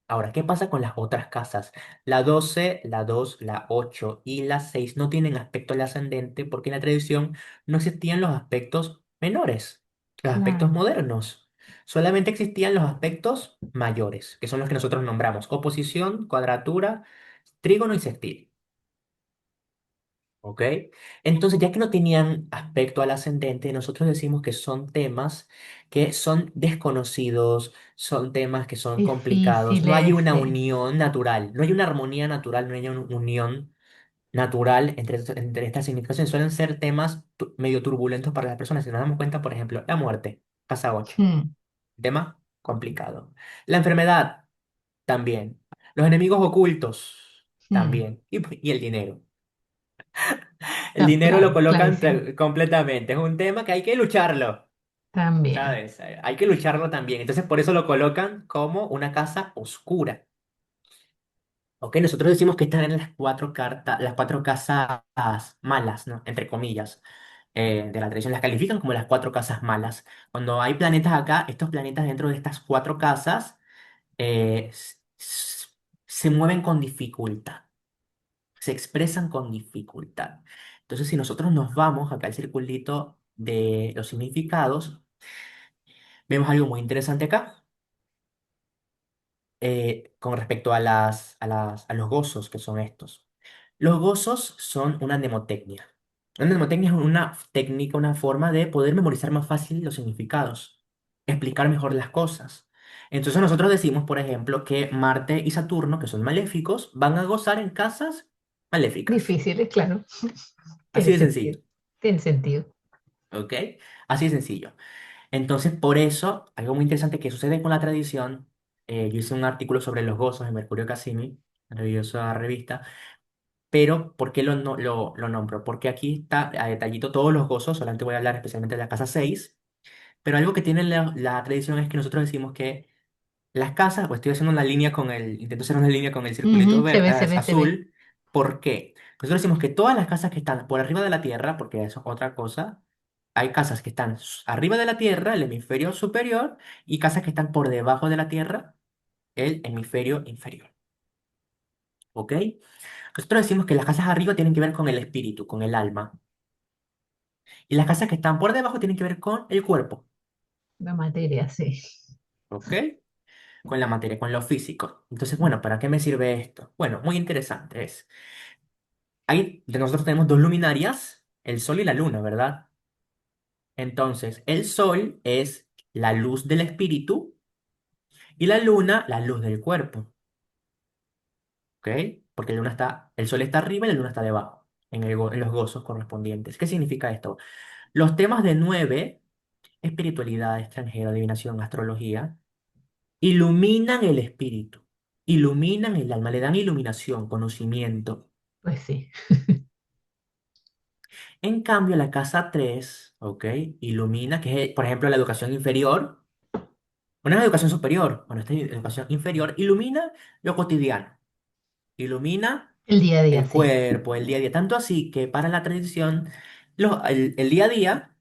Ahora, ¿qué pasa con las otras casas? La 12, la 2, la 8 y la 6 no tienen aspecto al ascendente porque en la tradición no existían los aspectos menores, los aspectos Claro. modernos. Solamente existían los aspectos mayores, que son los que nosotros nombramos: oposición, cuadratura, trígono y sextil. ¿Ok? Entonces, ya que no tenían aspecto al ascendente, nosotros decimos que son temas que son desconocidos, son temas que son complicados, no hay Difíciles, una sí. unión natural, no hay una armonía natural, no hay una unión natural entre estas significaciones. Suelen ser temas medio turbulentos para las personas. Si nos damos cuenta, por ejemplo, la muerte, casa 8, Mm, tema complicado. La enfermedad, también. Los enemigos ocultos, mm. también. Y el dinero. El Ah, dinero lo claro, colocan clarísimo. completamente. Es un tema que hay que lucharlo, También. ¿sabes? Hay que lucharlo también. Entonces, por eso lo colocan como una casa oscura. ¿Ok? Nosotros decimos que están en las cuatro cartas, las cuatro casas malas, ¿no? Entre comillas, de la tradición. Las califican como las cuatro casas malas. Cuando hay planetas acá, estos planetas dentro de estas cuatro casas se mueven con dificultad, se expresan con dificultad. Entonces, si nosotros nos vamos acá al circulito de los significados, vemos algo muy interesante acá con respecto a los gozos que son estos. Los gozos son una mnemotecnia. Una mnemotecnia es una técnica, una forma de poder memorizar más fácil los significados, explicar mejor las cosas. Entonces nosotros decimos, por ejemplo, que Marte y Saturno, que son maléficos, van a gozar en casas maléficas. Difíciles, claro. Así Tiene de sentido. sencillo. Tiene sentido. ¿Ok? Así de sencillo. Entonces, por eso, algo muy interesante que sucede con la tradición, yo hice un artículo sobre los gozos en Mercurio Cassini, maravillosa revista, pero ¿por qué lo nombro? Porque aquí está a detallito todos los gozos, solamente voy a hablar especialmente de la casa 6, pero algo que tiene la tradición es que nosotros decimos que las casas, pues estoy haciendo una línea intento hacer una línea con el circulito Ujú, se ve, se ve, se ve. azul. ¿Por qué? Nosotros decimos que todas las casas que están por arriba de la Tierra, porque eso es otra cosa, hay casas que están arriba de la Tierra, el hemisferio superior, y casas que están por debajo de la Tierra, el hemisferio inferior. ¿Ok? Nosotros decimos que las casas arriba tienen que ver con el espíritu, con el alma, y las casas que están por debajo tienen que ver con el cuerpo. La materia, sí. ¿Ok? Con la materia, con lo físico. Entonces, bueno, ¿para qué me sirve esto? Bueno, muy interesante es. Nosotros tenemos dos luminarias, el sol y la luna, ¿verdad? Entonces, el sol es la luz del espíritu y la luna, la luz del cuerpo, ¿ok? Porque el sol está arriba y la luna está debajo, en los gozos correspondientes. ¿Qué significa esto? Los temas de 9, espiritualidad, extranjero, adivinación, astrología, iluminan el espíritu, iluminan el alma, le dan iluminación, conocimiento. Pues sí. En cambio, la casa 3, ¿ok? Ilumina, que es, por ejemplo, la educación inferior, Una educación superior, bueno, esta educación inferior ilumina lo cotidiano, ilumina El día a día, el sí. cuerpo, el día a día. Tanto así que para la tradición, el día a día,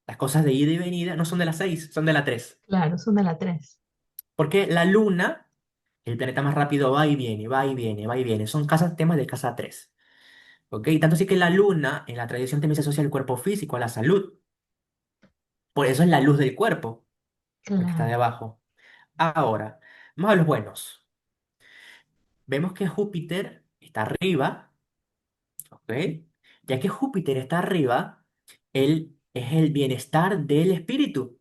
las cosas de ida y venida no son de las 6, son de las 3. Claro, son de la 3. Porque la luna, el planeta más rápido, va y viene, va y viene, va y viene. Son temas de casa 3. ¿Ok? Tanto así que la luna en la tradición también se asocia al cuerpo físico, a la salud. Por eso es la luz del cuerpo, la que está Claro. debajo. Ahora, vamos a los buenos. Vemos que Júpiter está arriba, ¿ok? Ya que Júpiter está arriba, él es el bienestar del espíritu.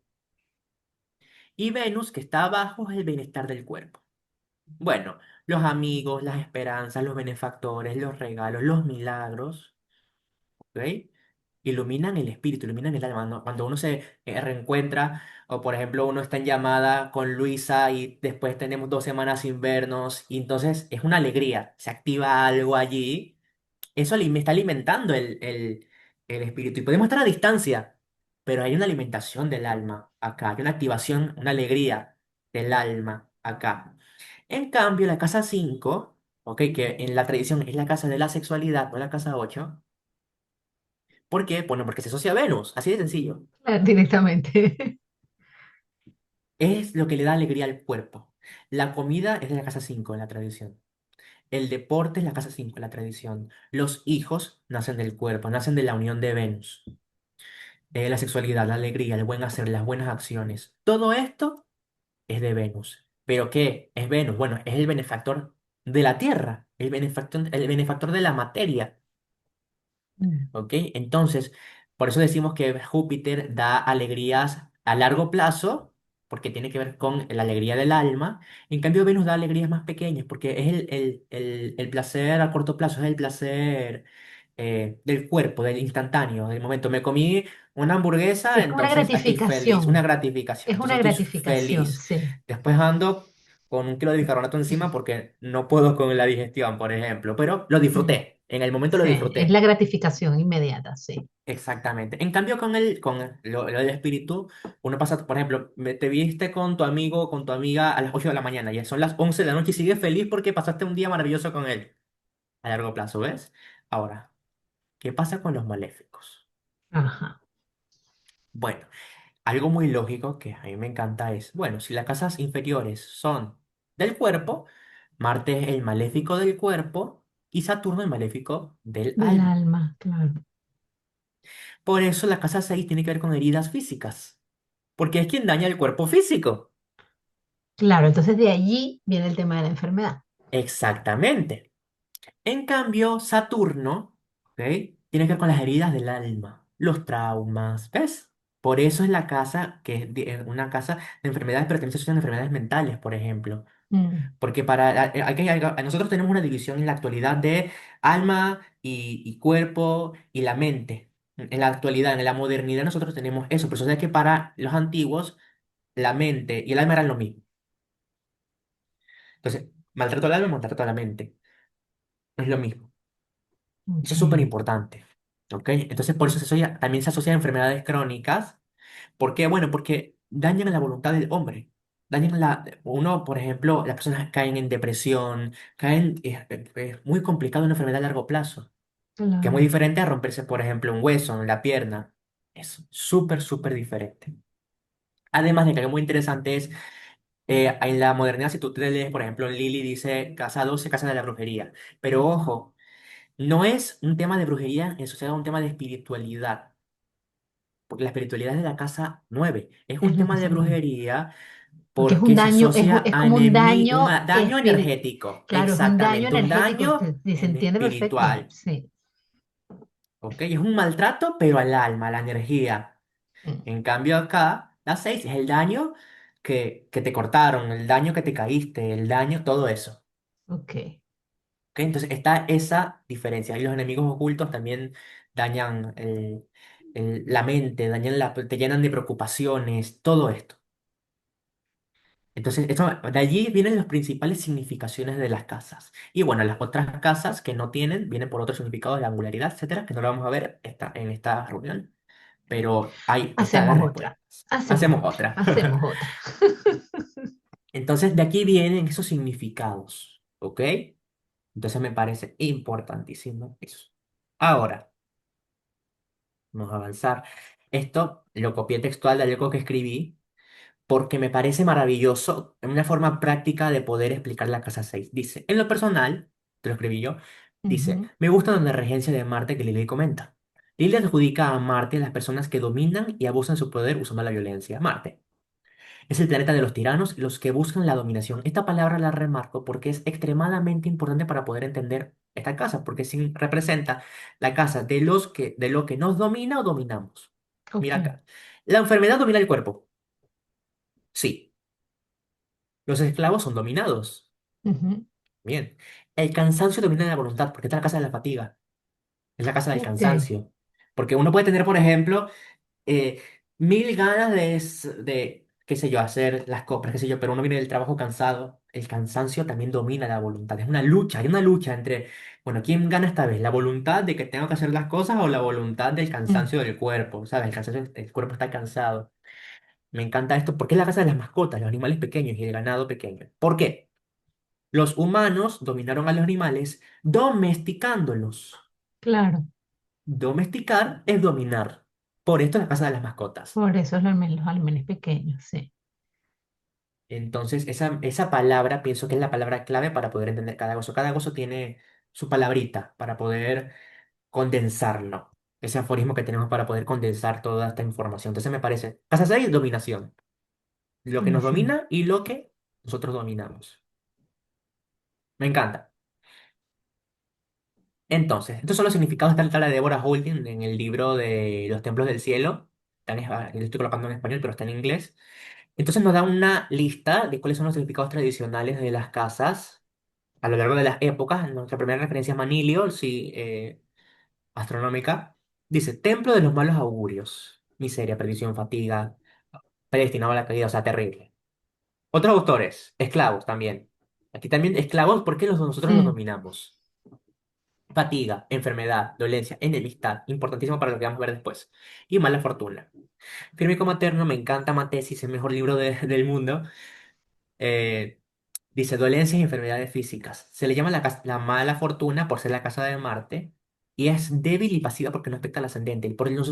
Y Venus, que está abajo, es el bienestar del cuerpo. Bueno, los amigos, las esperanzas, los benefactores, los regalos, los milagros, ¿ok? Iluminan el espíritu, iluminan el alma. Cuando uno se reencuentra, o por ejemplo uno está en llamada con Luisa y después tenemos 2 semanas sin vernos, y entonces es una alegría, se activa algo allí, eso me está alimentando el espíritu. Y podemos estar a distancia, pero hay una alimentación del alma acá, hay una activación, una alegría del alma acá. En cambio, la casa 5, ¿ok? Que en la tradición es la casa de la sexualidad, no la casa 8. ¿Por qué? Bueno, porque se asocia a Venus, así de sencillo. Claro, directamente. Es lo que le da alegría al cuerpo. La comida es de la casa 5 en la tradición. El deporte es la casa 5 en la tradición. Los hijos nacen del cuerpo, nacen de la unión de Venus. La sexualidad, la alegría, el buen hacer, las buenas acciones. Todo esto es de Venus. ¿Pero qué? Es Venus. Bueno, es el benefactor de la Tierra, el benefactor de la materia. Mm. ¿Ok? Entonces, por eso decimos que Júpiter da alegrías a largo plazo, porque tiene que ver con la alegría del alma. En cambio, Venus da alegrías más pequeñas, porque es el placer a corto plazo, es el placer del cuerpo, del instantáneo, del momento. Me comí una hamburguesa, Es como una entonces estoy feliz, una gratificación. gratificación, Es entonces una estoy gratificación, feliz. sí. Después ando con 1 kilo de bicarbonato encima porque no puedo con la digestión, por ejemplo, pero lo Mm. disfruté, en el momento lo Sí, es la disfruté. gratificación inmediata, sí. Exactamente. En cambio, con lo del espíritu, uno pasa, por ejemplo, te viste con tu amigo o con tu amiga a las 8 de la mañana, ya son las 11 de la noche y sigues feliz porque pasaste un día maravilloso con él a largo plazo, ¿ves? Ahora, ¿qué pasa con los maléficos? Ajá. Bueno, algo muy lógico que a mí me encanta es, bueno, si las casas inferiores son del cuerpo, Marte es el maléfico del cuerpo y Saturno el maléfico del Del alma. alma, claro. Por eso la casa 6 tiene que ver con heridas físicas, porque es quien daña el cuerpo físico. Claro, entonces de allí viene el tema de la enfermedad. Exactamente. En cambio, Saturno, ¿ok? Tiene que ver con las heridas del alma, los traumas, ¿ves? Por eso es la casa que es una casa de enfermedades, pero también se asocian a enfermedades mentales, por ejemplo. Mm. Porque nosotros tenemos una división en la actualidad de alma y cuerpo y la mente. En la actualidad, en la modernidad, nosotros tenemos eso, pero eso es que para los antiguos, la mente y el alma eran lo mismo. Entonces, maltrato al alma, maltrato a la mente. Es lo mismo. Eso Ok, es súper importante. ¿Ok? Entonces, por eso también se asocia a enfermedades crónicas. ¿Por qué? Bueno, porque dañan la voluntad del hombre. Uno, por ejemplo, las personas caen en depresión, es muy complicado una enfermedad a largo plazo, que es muy claro. diferente a romperse, por ejemplo, un hueso en la pierna. Es súper, súper diferente. Además de que algo muy interesante es, en la modernidad, si tú te lees, por ejemplo, Lili dice casa 12 casa de la brujería. Pero ojo, no es un tema de brujería asociado a un tema de espiritualidad, porque la espiritualidad es de la casa 9. Es Es un la tema de casa 9. brujería Porque es un porque se daño, asocia es a como un un daño daño energético. claro, es un daño Exactamente, un energético, daño se en entiende perfecto, espiritual. sí. ¿Ok? Es un maltrato, pero al alma, a la energía. Mm. En cambio, acá, la 6 es el daño que te cortaron, el daño que te caíste, el daño, todo eso. Ok, ¿Ok? Entonces está esa diferencia. Y los enemigos ocultos también dañan la mente, te llenan de preocupaciones, todo esto. Entonces, de allí vienen las principales significaciones de las casas. Y bueno, las otras casas que no tienen, vienen por otros significados de la angularidad, etcétera, que no lo vamos a ver en esta reunión. pero ahí está la Hacemos otra, respuesta. hacemos Hacemos otra, otra. hacemos otra. Entonces, de aquí vienen esos significados, ¿ok? Entonces me parece importantísimo eso. Ahora, vamos a avanzar. Esto lo copié textual de algo que escribí porque me parece maravilloso, una forma práctica de poder explicar la casa 6. Dice, en lo personal, te lo escribí yo, dice, Ujú. me gusta la regencia de Marte que Lily comenta. Lily adjudica a Marte a las personas que dominan y abusan su poder usando la violencia. Marte es el planeta de los tiranos y los que buscan la dominación. Esta palabra la remarco porque es extremadamente importante para poder entender esta casa, porque representa la casa de lo que nos domina o dominamos. Ok. Mira acá. La enfermedad domina el cuerpo. Sí. Los esclavos son dominados. Ujú. Bien. El cansancio domina la voluntad, porque esta es la casa de la fatiga, es la casa del Ok. cansancio. Porque uno puede tener, por ejemplo, eh, mil ganas qué sé yo, hacer las compras, qué sé yo, pero uno viene del trabajo cansado. El cansancio también domina la voluntad. Es una lucha, hay una lucha entre, bueno, ¿quién gana esta vez? ¿La voluntad de que tengo que hacer las cosas o la voluntad del Mm. cansancio del cuerpo? ¿Sabes? El cansancio, el cuerpo está cansado. Me encanta esto porque es la casa de las mascotas, los animales pequeños y el ganado pequeño. ¿Por qué? Los humanos dominaron a los animales domesticándolos. Claro. Domesticar es dominar. Por esto es la casa de las mascotas. Por eso los almenes pequeños, sí. Entonces, esa palabra pienso que es la palabra clave para poder entender cada gozo. Cada gozo tiene su palabrita para poder condensarlo. Ese aforismo que tenemos para poder condensar toda esta información. Entonces me parece, casa 6, dominación. Lo que nos Ujú. domina y lo que nosotros dominamos. Me encanta. Entonces, estos son los significados tal cual de Deborah Holding en el libro de Los Templos del Cielo. Yo lo estoy colocando en español, pero está en inglés. Entonces nos da una lista de cuáles son los significados tradicionales de las casas a lo largo de las épocas. Nuestra primera referencia es Manilio, sí, astronómica. Dice, templo de los malos augurios. Miseria, perdición, fatiga, predestinado a la caída, o sea, terrible. Otros autores, esclavos también. Aquí también esclavos, ¿por qué nosotros los Mm. dominamos? Fatiga, enfermedad, dolencia, enemistad, importantísimo para lo que vamos a ver después. Y mala fortuna. Fílmico Materno, me encanta Matesis, el mejor libro del mundo. Eh, dice, dolencias y enfermedades físicas. Se le llama la mala fortuna por ser la casa de Marte y es débil y pasiva porque no afecta al ascendente, y por lo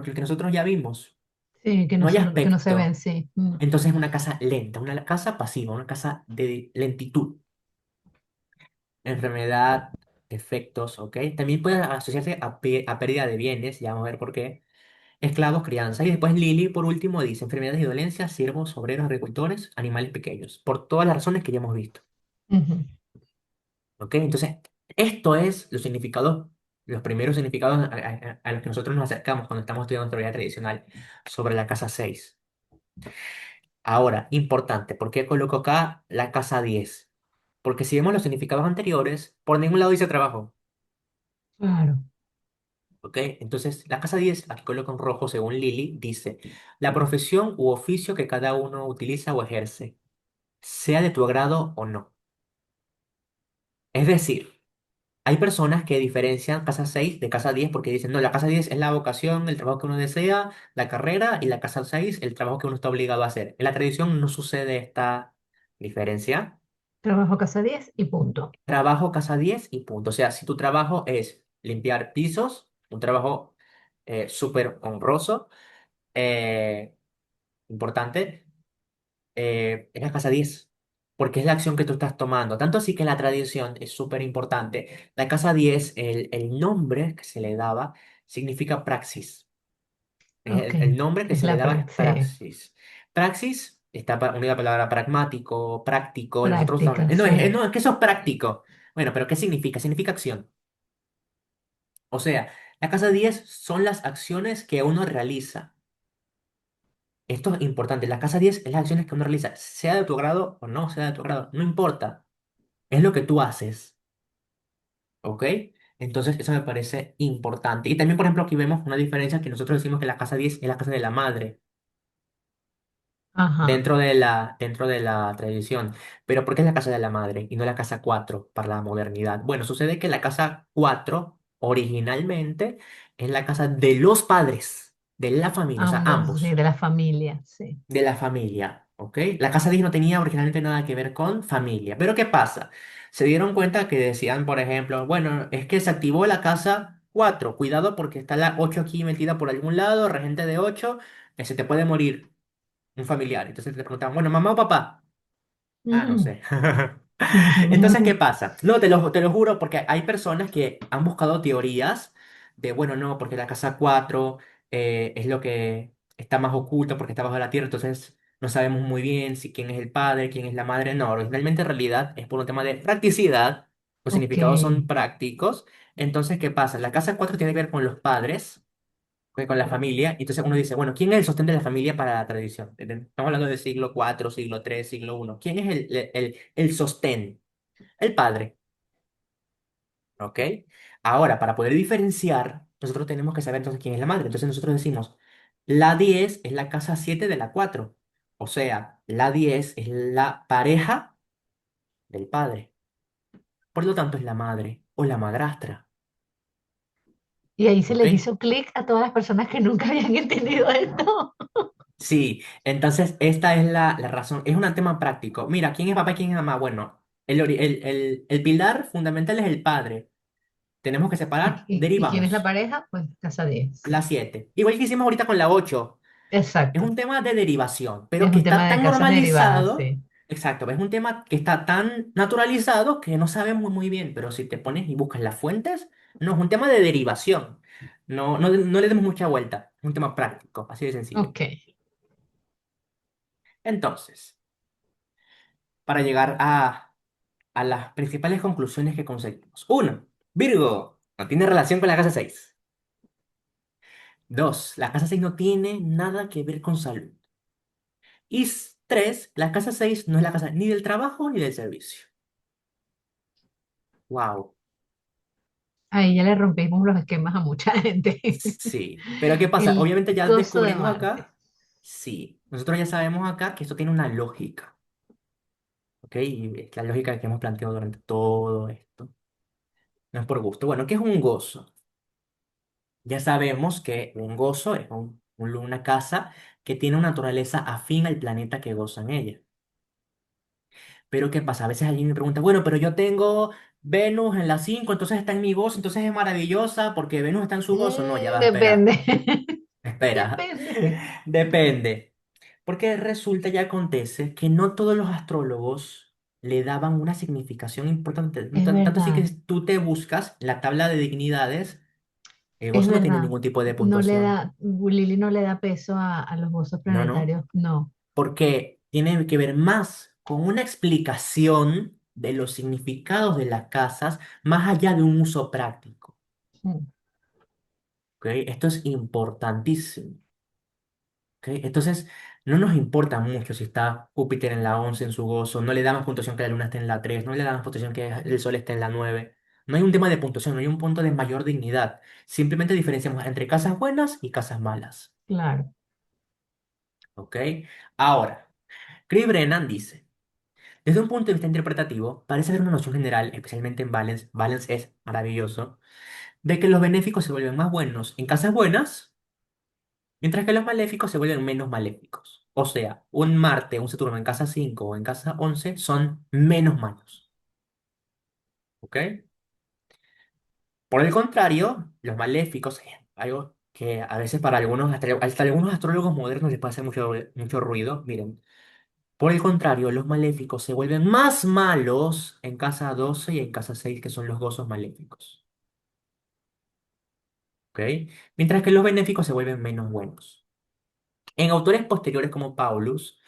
que nosotros ya vimos. Sí, No hay que no se ven, aspecto. sí. Mm. Entonces es una casa lenta, una casa pasiva, una casa de lentitud. Enfermedad, efectos, ¿ok? También puede asociarse a pérdida de bienes, ya vamos a ver por qué. Esclavos, crianza. Y después Lili, por último, dice enfermedades y dolencias, siervos, obreros, agricultores, animales pequeños. Por todas las razones que ya hemos visto. Ujú. ¿Ok? Entonces, esto es los significados, los primeros significados a los que nosotros nos acercamos cuando estamos estudiando teoría tradicional sobre la casa 6. Ahora, importante, ¿por qué coloco acá la casa 10? Porque si vemos los significados anteriores, por ningún lado dice trabajo. Claro. ¿Ok? Entonces, la casa 10, aquí coloco en rojo según Lili, dice, la profesión u oficio que cada uno utiliza o ejerce, sea de tu agrado o no. Es decir, hay personas que diferencian casa 6 de casa 10 porque dicen, no, la casa 10 es la vocación, el trabajo que uno desea, la carrera, y la casa 6 el trabajo que uno está obligado a hacer. En la tradición no sucede esta diferencia. Trabajo casa 10 y punto. Trabajo casa 10 y punto. O sea, si tu trabajo es limpiar pisos, un trabajo súper honroso, eh, importante, es la casa 10 porque es la acción que tú estás tomando. Tanto así que en la tradición es súper importante. La casa 10 el nombre que se le daba, significa praxis. Ok. El nombre que Es se le la daba es praxis. praxis. Praxis está unida a la palabra pragmático, práctico. Nosotros Práctica, no, sí. no, es que eso es práctico. Bueno, pero ¿qué significa? Significa acción. O sea, la casa 10 son las acciones que uno realiza. Esto es importante. La casa 10 es las acciones que uno realiza, sea de tu grado o no sea de tu grado. No importa. Es lo que tú haces. ¿Ok? Entonces, eso me parece importante. Y también, por ejemplo, aquí vemos una diferencia que nosotros decimos que la casa 10 es la casa de la madre Ajá. dentro de la tradición. Pero ¿por qué es la casa de la madre y no la casa 4 para la modernidad? Bueno, sucede que la casa 4 originalmente es la casa de los padres. de la familia, o sea, Ambos, sí, ambos, de la familia, sí. de la familia, ¿ok? La casa 10 no tenía originalmente nada que ver con familia. Pero ¿qué pasa? Se dieron cuenta que decían, por ejemplo, bueno, es que se activó la casa 4, cuidado porque está la 8 aquí metida por algún lado, regente de 8, que se te puede morir un familiar. Entonces te preguntaban, bueno, mamá o papá. Ah, no Mm. sé. Entonces, ¿qué pasa? No, te lo juro, porque hay personas que han buscado teorías de, bueno, no, porque la casa 4 es lo que está más oculto, porque está bajo la tierra, entonces no sabemos muy bien si quién es el padre, quién es la madre. No, originalmente en realidad es por un tema de practicidad, los Ok. significados son prácticos. Entonces, ¿qué pasa? La casa 4 tiene que ver con los padres, con la familia, y entonces uno dice, bueno, ¿quién es el sostén de la familia para la tradición? Estamos hablando del siglo 4, siglo 3, siglo 1. ¿Quién es el sostén? El padre, ¿ok? Ahora, para poder diferenciar, nosotros tenemos que saber entonces quién es la madre. Entonces nosotros decimos, la 10 es la casa 7 de la 4. O sea, la 10 es la pareja del padre. Por lo tanto, es la madre o la madrastra, Y ahí se ¿ok? les hizo clic a todas las personas que nunca habían entendido esto. Sí, entonces esta es la razón. Es un tema práctico. Mira, ¿quién es papá y quién es mamá? Bueno, el pilar fundamental es el padre. Tenemos que separar, Y quién es la derivamos. pareja? Pues casa 10, La sí. 7. Igual que hicimos ahorita con la 8. Es Exacto. un tema de derivación, pero Es que un está tema de tan casas derivadas, normalizado. sí. Exacto, es un tema que está tan naturalizado que no sabemos muy bien, pero si te pones y buscas las fuentes, no, es un tema de derivación. No, no, no le demos mucha vuelta, es un tema práctico, así de sencillo. Ok. Entonces, para llegar a las principales conclusiones que conseguimos. Uno, Virgo, no tiene relación con la casa 6. Dos, la casa 6 no tiene nada que ver con salud. Y tres, la casa 6 no es la casa ni del trabajo ni del servicio. Wow. Ahí ya le rompimos los esquemas a mucha gente. Sí. Pero ¿qué pasa? El Obviamente ya coso de descubrimos Marte. acá. Sí. Nosotros ya sabemos acá que esto tiene una lógica. ¿Ok? Y es la lógica que hemos planteado durante todo esto. No es por gusto. Bueno, ¿qué es un gozo? Ya sabemos que un gozo es una casa que tiene una naturaleza afín al planeta que goza en ella. Pero ¿qué pasa? A veces alguien me pregunta, bueno, pero yo tengo Venus en la 5, entonces está en mi gozo, entonces es maravillosa porque Venus está en su gozo. No, ya va, Depende. espera, espera. Depende. Depende. Porque resulta y acontece que no todos los astrólogos le daban una significación importante. Es Tanto así que verdad. tú te buscas la tabla de dignidades, el Es gozo no tiene verdad. ningún tipo de No le puntuación. da, Lili no le da peso a los gozos No, no. planetarios. No. Porque tiene que ver más con una explicación de los significados de las casas más allá de un uso práctico. Mm. ¿Ok? Esto es importantísimo. ¿Ok? Entonces, no nos importa mucho si está Júpiter en la 11 en su gozo, no le damos puntuación que la Luna esté en la 3, no le damos puntuación que el Sol esté en la 9. No hay un tema de puntuación, no hay un punto de mayor dignidad. Simplemente diferenciamos entre casas buenas y casas malas. Claro. ¿Ok? Ahora, Chris Brennan dice. Desde un punto de vista interpretativo, parece haber una noción general, especialmente en Balance, Balance es maravilloso, de que los benéficos se vuelven más buenos en casas buenas, mientras que los maléficos se vuelven menos maléficos. O sea, un Marte, un Saturno en casa 5 o en casa 11 son menos malos. ¿Ok? Por el contrario, los maléficos, algo que a veces para algunos, hasta algunos astrólogos modernos les puede hacer mucho ruido, miren. Por el contrario, los maléficos se vuelven más malos en casa 12 y en casa 6 que son los gozos maléficos. ¿Ok? Mientras que los benéficos se vuelven menos buenos. En autores posteriores como Paulus,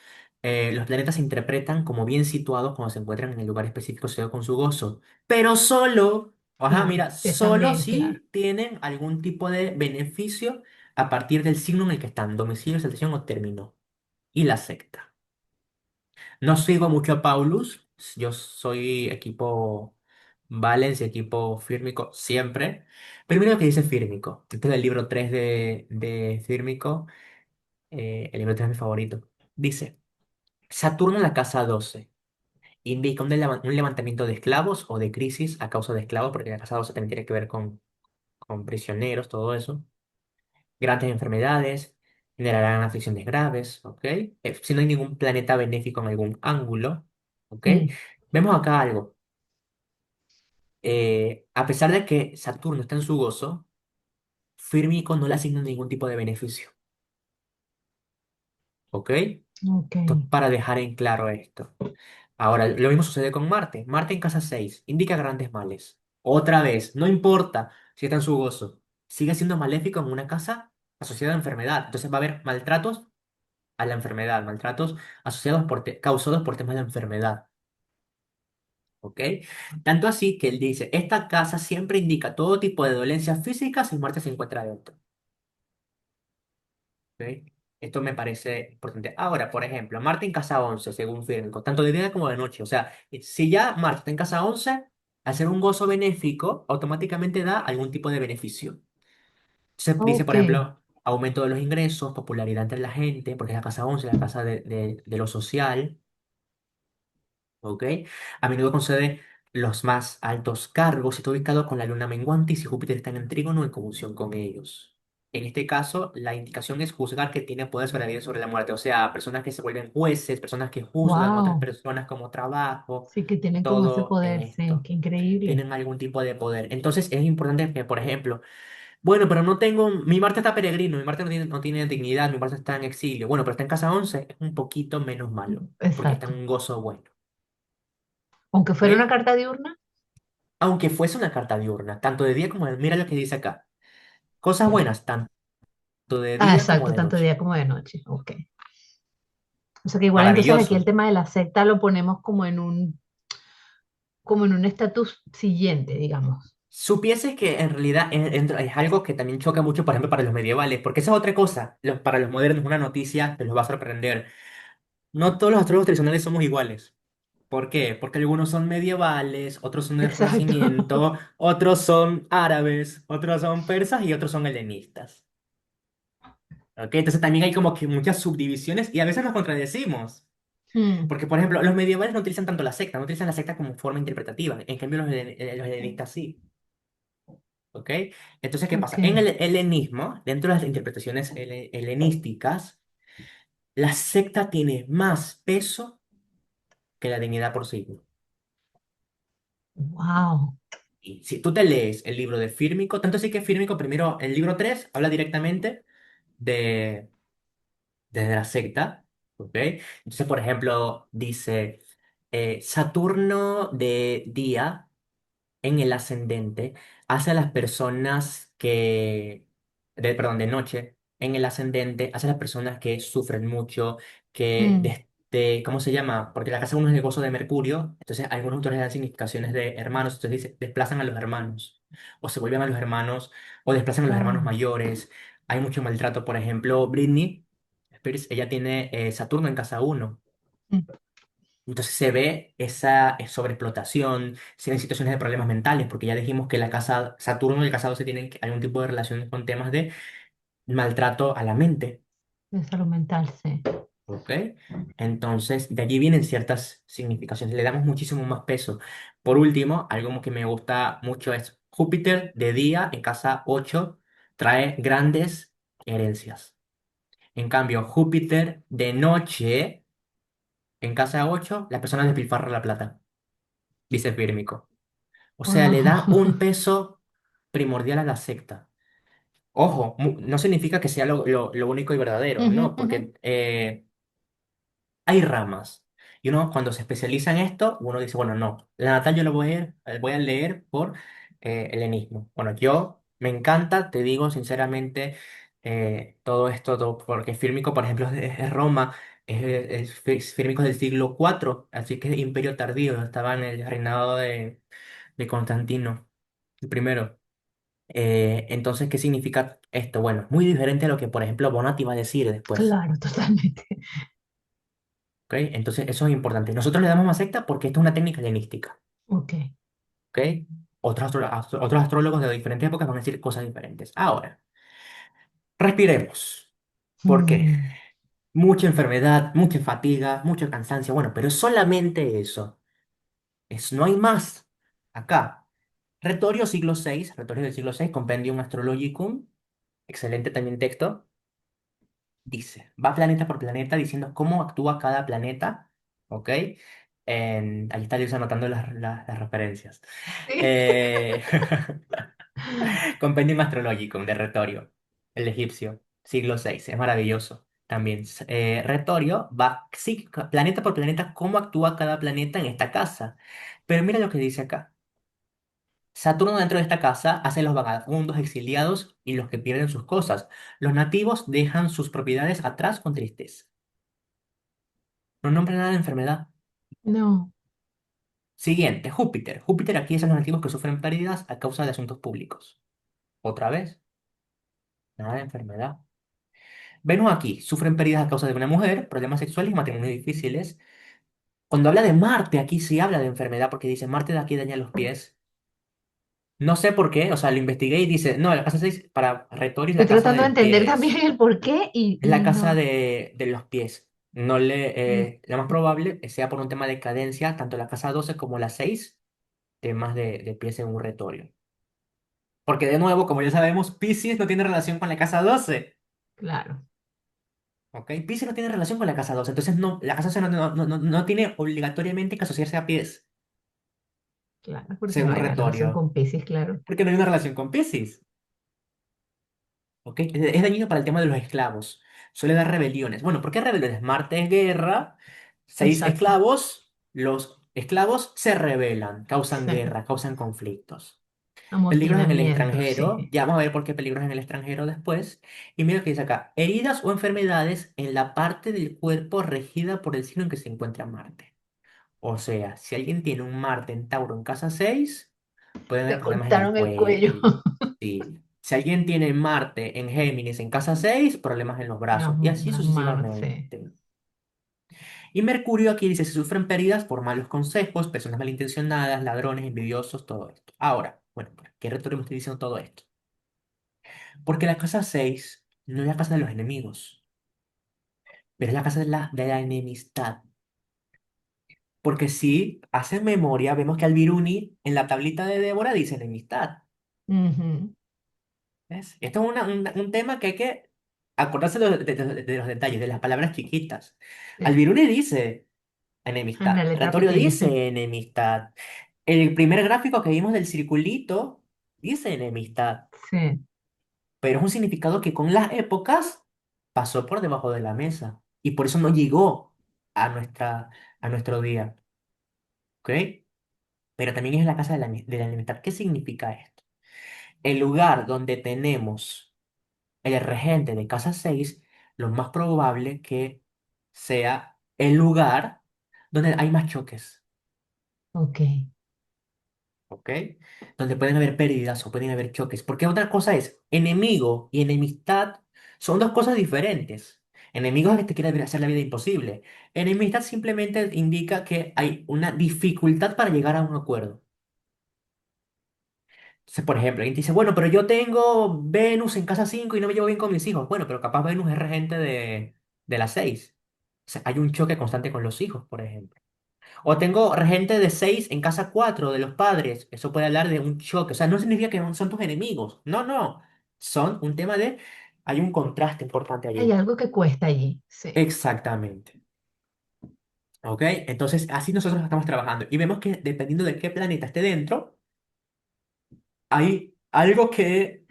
los planetas se interpretan como bien situados cuando se encuentran en el lugar específico asociado con su gozo. Pero solo, ajá, Claro. mira, Si están solo bien, claro. si tienen algún tipo de beneficio a partir del signo en el que están, domicilio, exaltación o término. Y la secta. No sigo mucho a Paulus, yo soy equipo Valencia, equipo Fírmico, siempre. Pero mira lo que dice Fírmico. Este es el libro 3 de Fírmico, el libro 3 es mi favorito. Dice, Saturno en la casa 12 indica un levantamiento de esclavos o de crisis a causa de esclavos, porque la casa 12 también tiene que ver con prisioneros, todo eso. grandes enfermedades, generarán aflicciones graves, ¿ok? Si no hay ningún planeta benéfico en algún ángulo, ¿ok? Mm, Vemos acá algo. A pesar de que Saturno está en su gozo, Firmico no le asigna ningún tipo de beneficio, ¿ok? ok, Para dejar en claro esto. Ahora, lo mismo sucede con Marte. Marte en casa 6 indica grandes males. Otra vez, no importa si está en su gozo, sigue siendo maléfico en una casa asociada a enfermedad. Entonces va a haber maltratos a la enfermedad, maltratos asociados causados por temas de enfermedad. ¿Ok? Tanto así que él dice, esta casa siempre indica todo tipo de dolencias físicas si Marte se encuentra dentro. ¿Ok? Esto me parece importante. Ahora, por ejemplo, Marte en casa 11 según Físico, tanto de día como de noche. O sea, si ya Marte está en casa 11 al ser un gozo benéfico, automáticamente da algún tipo de beneficio. Se dice, ok. por ejemplo, aumento de los ingresos, popularidad entre la gente, porque es la casa 11 la casa de lo social. ¿Ok? A menudo concede los más altos cargos y está ubicado con la luna menguante y si Júpiter está en trígono en conjunción con ellos. En este caso, la indicación es juzgar que tiene poder sobre la vida y sobre la muerte, o sea, personas que se vuelven jueces, personas que juzgan a otras Wow. personas como trabajo, Sí que tienen como ese todo poder, sí, esto. qué increíble. Tienen algún tipo de poder. Entonces es importante que, por ejemplo, bueno, pero no tengo, mi Marte está peregrino, mi Marte no tiene dignidad, mi Marte está en exilio. Bueno, pero está en casa 11 es un poquito menos malo, porque está en Exacto. un gozo bueno. Aunque fuera una ¿Ok? carta diurna. Aunque fuese una carta diurna, tanto de día como de... Mira lo que dice acá. Cosas buenas, tanto de Ah, día como exacto, de tanto de noche. día como de noche. Ok. O sea que igual entonces aquí el Maravilloso. tema de la secta lo ponemos como en un estatus siguiente, digamos. Supieses que en realidad es algo que también choca mucho, por ejemplo, para los medievales, porque esa es otra cosa. Para los modernos, una noticia que los va a sorprender. No todos los astrólogos tradicionales somos iguales. ¿Por qué? Porque algunos son medievales, otros son del Exacto. Renacimiento, otros son árabes, otros son persas y otros son helenistas. ¿Ok? Entonces también hay como que muchas subdivisiones y a veces nos contradecimos. Mm, Porque, por ejemplo, los medievales no utilizan tanto la secta, no utilizan la secta como forma interpretativa. En cambio, los helenistas sí. ¿Ok? Entonces, ¿qué ok. pasa? En el helenismo, dentro de las interpretaciones helenísticas, la secta tiene más peso que la divinidad por sí. Wow. Y si tú te lees el libro de Fírmico, tanto así que Fírmico, primero, el libro 3 habla directamente de, de la secta. ¿Ok? Entonces, por ejemplo, dice Saturno de día en el ascendente hace a las personas perdón, de noche, en el ascendente hace a las personas que sufren mucho, Mm, ¿cómo se llama? Porque la casa uno es el gozo de Mercurio, entonces algunos autores dan significaciones de hermanos, entonces dice, desplazan a los hermanos, o se vuelven a los hermanos, o desplazan a los hermanos wow. mayores, hay mucho maltrato, por ejemplo, Britney Spears, ella tiene Saturno en casa uno. Mm, Entonces se ve esa sobreexplotación, se ven situaciones de problemas mentales, porque ya dijimos que la casa Saturno y el casado se tienen algún tipo de relación con temas de maltrato a la mente, de salud mental, sí. ¿ok? Entonces de allí vienen ciertas significaciones, le damos muchísimo más peso. Por último, algo que me gusta mucho es Júpiter de día en casa 8 trae grandes herencias. En cambio, Júpiter de noche en casa 8 las personas despilfarran la plata, dice Fírmico. O sea, le da un Wow. peso primordial a la secta. Ojo, no significa que sea lo único y verdadero, Ujú, no, ujú. porque hay ramas. Y uno cuando se especializa en esto, uno dice, bueno, no, la natal yo lo voy a leer por helenismo. Bueno, yo me encanta, te digo sinceramente, todo esto, porque Fírmico, por ejemplo, es Roma, Fírmico es del siglo IV, así que es imperio tardío, estaba en el reinado de Constantino, el primero. Entonces, ¿qué significa esto? Bueno, muy diferente a lo que, por ejemplo, Bonatti va a decir después. Claro, totalmente. ¿Ok? Entonces, eso es importante. Nosotros le damos más secta porque esto es una técnica helenística. Ok. ¿Ok? Otros astrólogos de diferentes épocas van a decir cosas diferentes. Ahora, respiremos. ¿Por qué? Mm, Mucha enfermedad, mucha fatiga, mucho cansancio. Bueno, pero es solamente eso. No hay más. Acá. Retorio siglo VI, Retorio del siglo VI, Compendium Astrologicum. excelente también texto, dice, va planeta por planeta diciendo cómo actúa cada planeta, ¿ok? Ahí está Luis anotando las referencias. Sí. Eh, Compendium Astrologicum de Retorio, el egipcio, siglo VI, es maravilloso. También, Retorio va sí, planeta por planeta, cómo actúa cada planeta en esta casa. Pero mira lo que dice acá. Saturno dentro de esta casa hace los vagabundos exiliados y los que pierden sus cosas. Los nativos dejan sus propiedades atrás con tristeza. No nombra nada de enfermedad. No, Siguiente, Júpiter. Júpiter aquí es a los nativos que sufren pérdidas a causa de asuntos públicos. Otra vez, nada de enfermedad. Venus aquí, sufren pérdidas a causa de una mujer, problemas sexuales y matrimonios difíciles. Cuando habla de Marte, aquí sí habla de enfermedad porque dice Marte de aquí daña los pies. No sé por qué, o sea, lo investigué y dice, no, la casa 6 para Retori es estoy la casa de tratando de los entender también pies. el por qué Es la y casa no. de los pies. No lo más probable sea por un tema de cadencia, tanto la casa 12 como la 6 temas de pies en un retorio. Porque de nuevo, como ya sabemos, Piscis no tiene relación con la casa 12. Claro, ¿Ok? Piscis no tiene relación con la casa 12. Entonces, no, la casa 12 no tiene obligatoriamente que asociarse a pies, claro, porque no según hay una relación retorio. con Piscis, claro. Porque no hay una relación con Piscis. ¿Ok? Es dañino para el tema de los esclavos. Suele dar rebeliones. Bueno, ¿por qué rebeliones? Marte es guerra. Seis Exacto. esclavos. Los esclavos se rebelan, causan Sí. guerra, causan conflictos. Peligros en el Amotinamiento, extranjero. sí. Ya vamos a ver por qué peligros en el extranjero después. Y mira lo que dice acá. Heridas o enfermedades en la parte del cuerpo regida por el signo en que se encuentra Marte. O sea, si alguien tiene un Marte en Tauro en casa 6 puede haber Te problemas en el cortaron el cuello. cuello. Sí. Si alguien tiene Marte en Géminis en casa 6 problemas en los brazos. Y así Las manos, sí. sucesivamente. Y Mercurio aquí dice, se sufren pérdidas por malos consejos, personas malintencionadas, ladrones, envidiosos, todo esto. Ahora, bueno, ¿por qué retorno me estoy diciendo todo esto? Porque la casa 6 no es la casa de los enemigos, pero es la casa de la enemistad. Porque si hacen memoria, vemos que Albiruni en la tablita de Débora dice enemistad. Ujú. ¿Ves? Esto es un tema que hay que acordarse de los detalles, de las palabras chiquitas. Sí. Albiruni dice En la enemistad, letra Ratorio pequeña. dice enemistad. El primer gráfico que vimos del circulito dice enemistad, Sí. pero es un significado que con las épocas pasó por debajo de la mesa y por eso no llegó a a nuestro día, ¿ok? Pero también es la casa de la enemistad. ¿Qué significa esto? El lugar donde tenemos el regente de casa 6 lo más probable que sea el lugar donde hay más choques, Ok. ¿ok? Donde pueden haber pérdidas o pueden haber choques. Porque otra cosa es, enemigo y enemistad son dos cosas diferentes. Enemigo es el que te quiere hacer la vida imposible. Enemistad simplemente indica que hay una dificultad para llegar a un acuerdo. Entonces, por ejemplo, alguien te dice, bueno, pero yo tengo Venus en casa 5 y no me llevo bien con mis hijos. Bueno, pero capaz Venus es regente de la 6. O sea, hay un choque constante con los hijos, por ejemplo. O tengo regente de 6 en casa 4 de los padres. Eso puede hablar de un choque. O sea, no significa que no son tus enemigos. No, no. Son un tema de... Hay un contraste importante Hay allí. algo que cuesta allí. Sí. Exactamente. ¿Ok? Entonces, así nosotros estamos trabajando. Y vemos que dependiendo de qué planeta esté dentro, hay algo que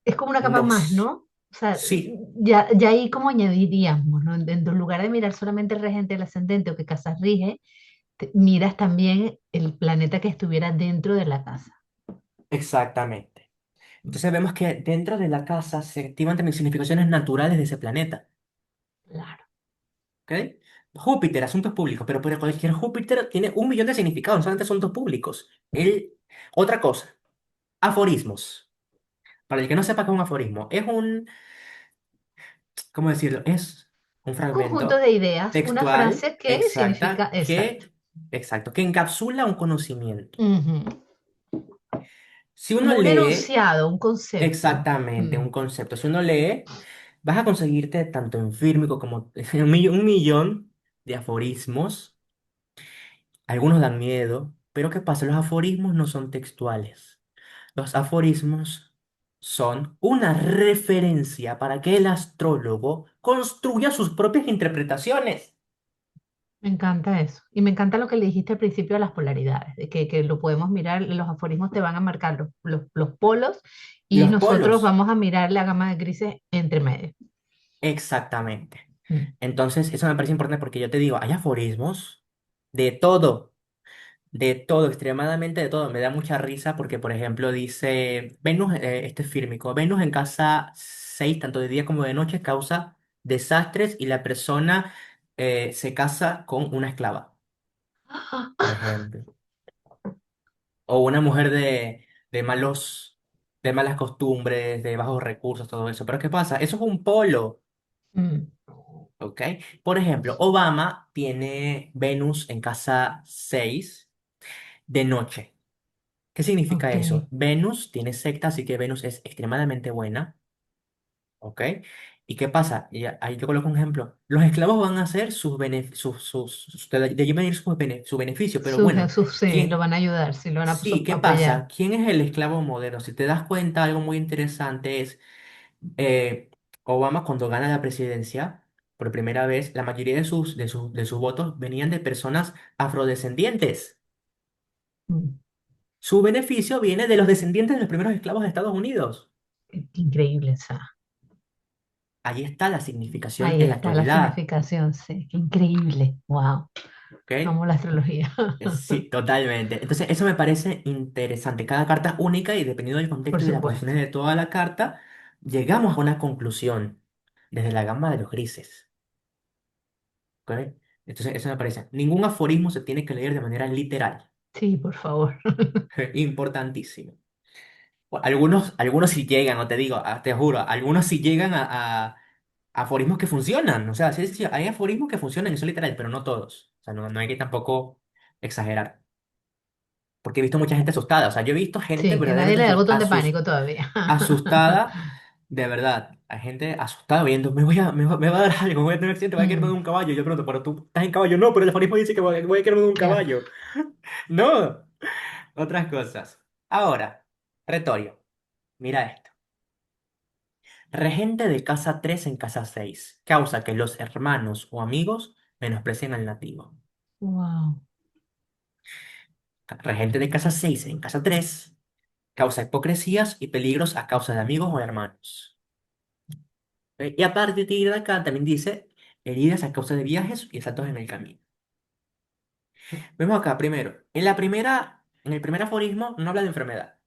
Es como una capa más, nos... ¿no? O sea, Sí. ya ahí como añadiríamos, ¿no? En lugar de mirar solamente el regente del ascendente o qué casa rige, miras también el planeta que estuviera dentro de la casa. Exactamente. Entonces vemos que dentro de la casa se activan también significaciones naturales de ese planeta. Claro. ¿Ok? Júpiter, asuntos públicos, pero cualquier Júpiter tiene un millón de significados, no solamente asuntos públicos. Otra cosa, aforismos. Para el que no sepa qué es un aforismo, ¿cómo decirlo? Es un Un conjunto de fragmento ideas, una textual frase que significa exacta exacto. exacto, que encapsula un conocimiento. Ujú. Si uno Como un lee enunciado, un concepto. exactamente Mm. un concepto, si uno lee vas a conseguirte tanto en fírmico como un millón de aforismos. Algunos dan miedo, pero ¿qué pasa? Los aforismos no son textuales. Los aforismos son una referencia para que el astrólogo construya sus propias interpretaciones. Me encanta eso. Y me encanta lo que le dijiste al principio de las polaridades, de que lo podemos mirar, los aforismos te van a marcar los polos y Los nosotros polos, vamos a mirar la gama de grises entre medio. exactamente. Mm. Entonces, eso me parece importante porque yo te digo, hay aforismos de todo, extremadamente de todo. Me da mucha risa porque, por ejemplo, dice, Venus, este es fírmico, Venus en casa 6 tanto de día como de noche, causa desastres y la persona se casa con una esclava, por ejemplo. O una mujer de malas costumbres, de bajos recursos, todo eso. Pero ¿qué pasa? Eso es un polo, Mm, ¿ok? Por ejemplo, Obama tiene Venus en casa 6 de noche. ¿Qué significa ok. eso? Venus tiene secta, así que Venus es extremadamente buena, ¿ok? ¿Y qué pasa? Y ahí yo coloco un ejemplo. Los esclavos van a hacer de allí venir su beneficio, pero bueno, Sus, sí, lo ¿quién? van a ayudar, sí, lo van a Sí, ¿qué apoyar. pasa? ¿Quién es el esclavo moderno? Si te das cuenta, algo muy interesante es eh, Obama cuando gana la presidencia, por primera vez, la mayoría de sus votos venían de personas afrodescendientes. Mm, Su beneficio viene de los descendientes de los primeros esclavos de Estados Unidos. increíble, o sea, Ahí está la significación ahí en la está la actualidad, significación, sí, qué increíble, wow, ¿ok? amo la astrología, Sí, totalmente. Entonces, eso me parece interesante. Cada carta es única y dependiendo del por contexto y de las supuesto. posiciones de toda la carta, llegamos a una conclusión desde la gama de los grises, ¿ok? Entonces, eso me parece. Ningún aforismo se tiene que leer de manera literal. Sí, por favor. Importantísimo. Algunos sí llegan, no te digo, te juro, algunos sí llegan a aforismos que funcionan. O sea, sí, sí, hay aforismos que funcionan y son literales, pero no todos. O sea, no hay que tampoco exagerar. Porque he visto mucha gente asustada. O sea, yo he visto gente Sí, que nadie verdaderamente le da el botón de pánico todavía. asustada, de verdad. Hay gente asustada viendo, me va a dar algo, voy a tener accidente, voy a caerme de Mm, un caballo. Yo pregunto, pero tú estás en caballo. No, pero el aforismo dice que voy a caerme de un claro. caballo. No, otras cosas. Ahora, retorio. Mira esto. Regente de casa 3 en casa 6 causa que los hermanos o amigos menosprecien al nativo. Wow. Regente de casa 6 en casa 3 causa hipocresías y peligros a causa de amigos o hermanos. Y a partir de acá también dice heridas a causa de viajes y saltos en el camino. Vemos acá primero. En el primer aforismo no habla de enfermedad.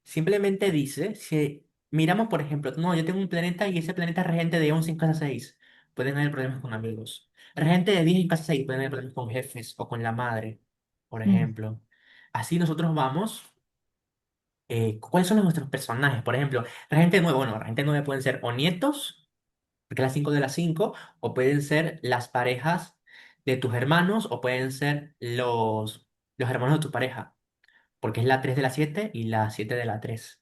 Simplemente dice, si miramos, por ejemplo, no, yo tengo un planeta y ese planeta es regente de 11 en casa 6 pueden haber problemas con amigos. Regente de 10 en casa 6 pueden haber problemas con jefes o con la madre, por Mm, ejemplo. Así nosotros vamos, ¿cuáles son nuestros personajes? Por ejemplo, regente 9 bueno, regente 9 pueden ser o nietos, porque es las 5 de las 5 o pueden ser las parejas de tus hermanos, o pueden ser los hermanos de tu pareja, porque es la 3 de la 7 y la 7 de la 3.